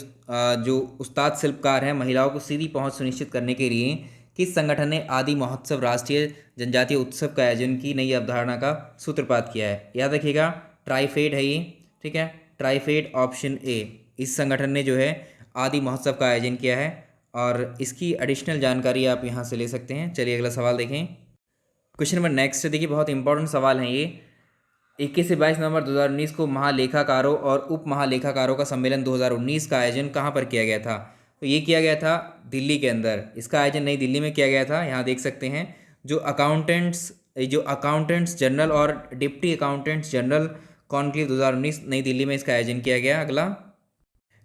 जो उस्ताद शिल्पकार हैं, महिलाओं को सीधी पहुंच सुनिश्चित करने के लिए किस संगठन ने आदि महोत्सव राष्ट्रीय जनजातीय उत्सव का आयोजन की नई अवधारणा का सूत्रपात किया है? याद रखिएगा, ट्राइफेड है ये, ठीक है, ट्राइफेड, ऑप्शन ए। इस संगठन ने जो है आदि महोत्सव का आयोजन किया है और इसकी एडिशनल जानकारी आप यहाँ से ले सकते हैं। चलिए अगला सवाल देखें। क्वेश्चन नंबर नेक्स्ट देखिए, बहुत इंपॉर्टेंट सवाल है ये। 21 से 22 नवंबर 2019 को महालेखाकारों और उप महालेखाकारों का सम्मेलन 2019 का आयोजन कहाँ पर किया गया था? तो ये किया गया था दिल्ली के अंदर। इसका आयोजन नई दिल्ली में किया गया था। यहाँ देख सकते हैं जो अकाउंटेंट्स जनरल और डिप्टी अकाउंटेंट्स जनरल कॉन्क्लेव 2019 नई दिल्ली में इसका आयोजन किया गया। अगला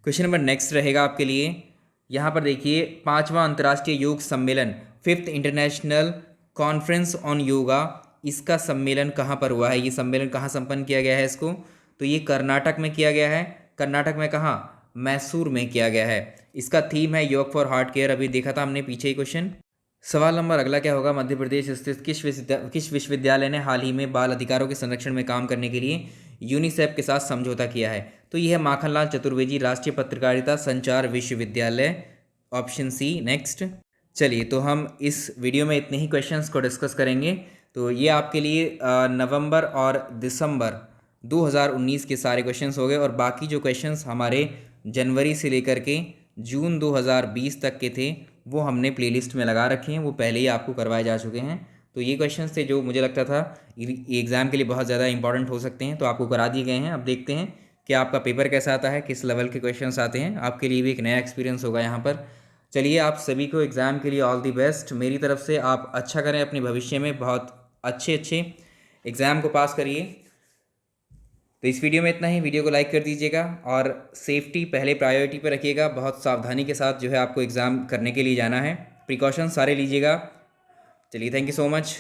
क्वेश्चन नंबर नेक्स्ट रहेगा आपके लिए, यहाँ पर देखिए 5वां अंतर्राष्ट्रीय योग सम्मेलन 5th international conference on yoga, इसका सम्मेलन कहाँ पर हुआ है? ये सम्मेलन कहाँ संपन्न किया गया है इसको? तो ये कर्नाटक में किया गया है। कर्नाटक में कहाँ? मैसूर में किया गया है। इसका थीम है योग फॉर हार्ट केयर, अभी देखा था हमने पीछे ही क्वेश्चन। सवाल नंबर अगला क्या होगा, मध्य प्रदेश स्थित किस विश्वविद्यालय ने हाल ही में बाल अधिकारों के संरक्षण में काम करने के लिए यूनिसेफ के साथ समझौता किया है? तो यह है माखनलाल चतुर्वेदी राष्ट्रीय पत्रकारिता संचार विश्वविद्यालय, ऑप्शन सी। नेक्स्ट, चलिए तो हम इस वीडियो में इतने ही क्वेश्चंस को डिस्कस करेंगे। तो ये आपके लिए नवंबर और दिसंबर 2019 के सारे क्वेश्चंस हो गए और बाकी जो क्वेश्चंस हमारे जनवरी से लेकर के जून 2020 तक के थे वो हमने प्लेलिस्ट में लगा रखे हैं, वो पहले ही आपको करवाए जा चुके हैं। तो ये क्वेश्चंस थे जो मुझे लगता था एग्ज़ाम के लिए बहुत ज़्यादा इंपॉर्टेंट हो सकते हैं, तो आपको करा दिए गए हैं। अब देखते हैं कि आपका पेपर कैसा आता है, किस लेवल के क्वेश्चंस आते हैं। आपके लिए भी एक नया एक्सपीरियंस होगा यहाँ पर। चलिए, आप सभी को एग्ज़ाम के लिए ऑल दी बेस्ट। मेरी तरफ से आप अच्छा करें अपने भविष्य में, बहुत अच्छे अच्छे एग्ज़ाम को पास करिए। तो इस वीडियो में इतना ही। वीडियो को लाइक कर दीजिएगा और सेफ्टी पहले प्रायोरिटी पर रखिएगा। बहुत सावधानी के साथ जो है आपको एग्ज़ाम करने के लिए जाना है। प्रिकॉशन सारे लीजिएगा। चलिए, थैंक यू सो मच।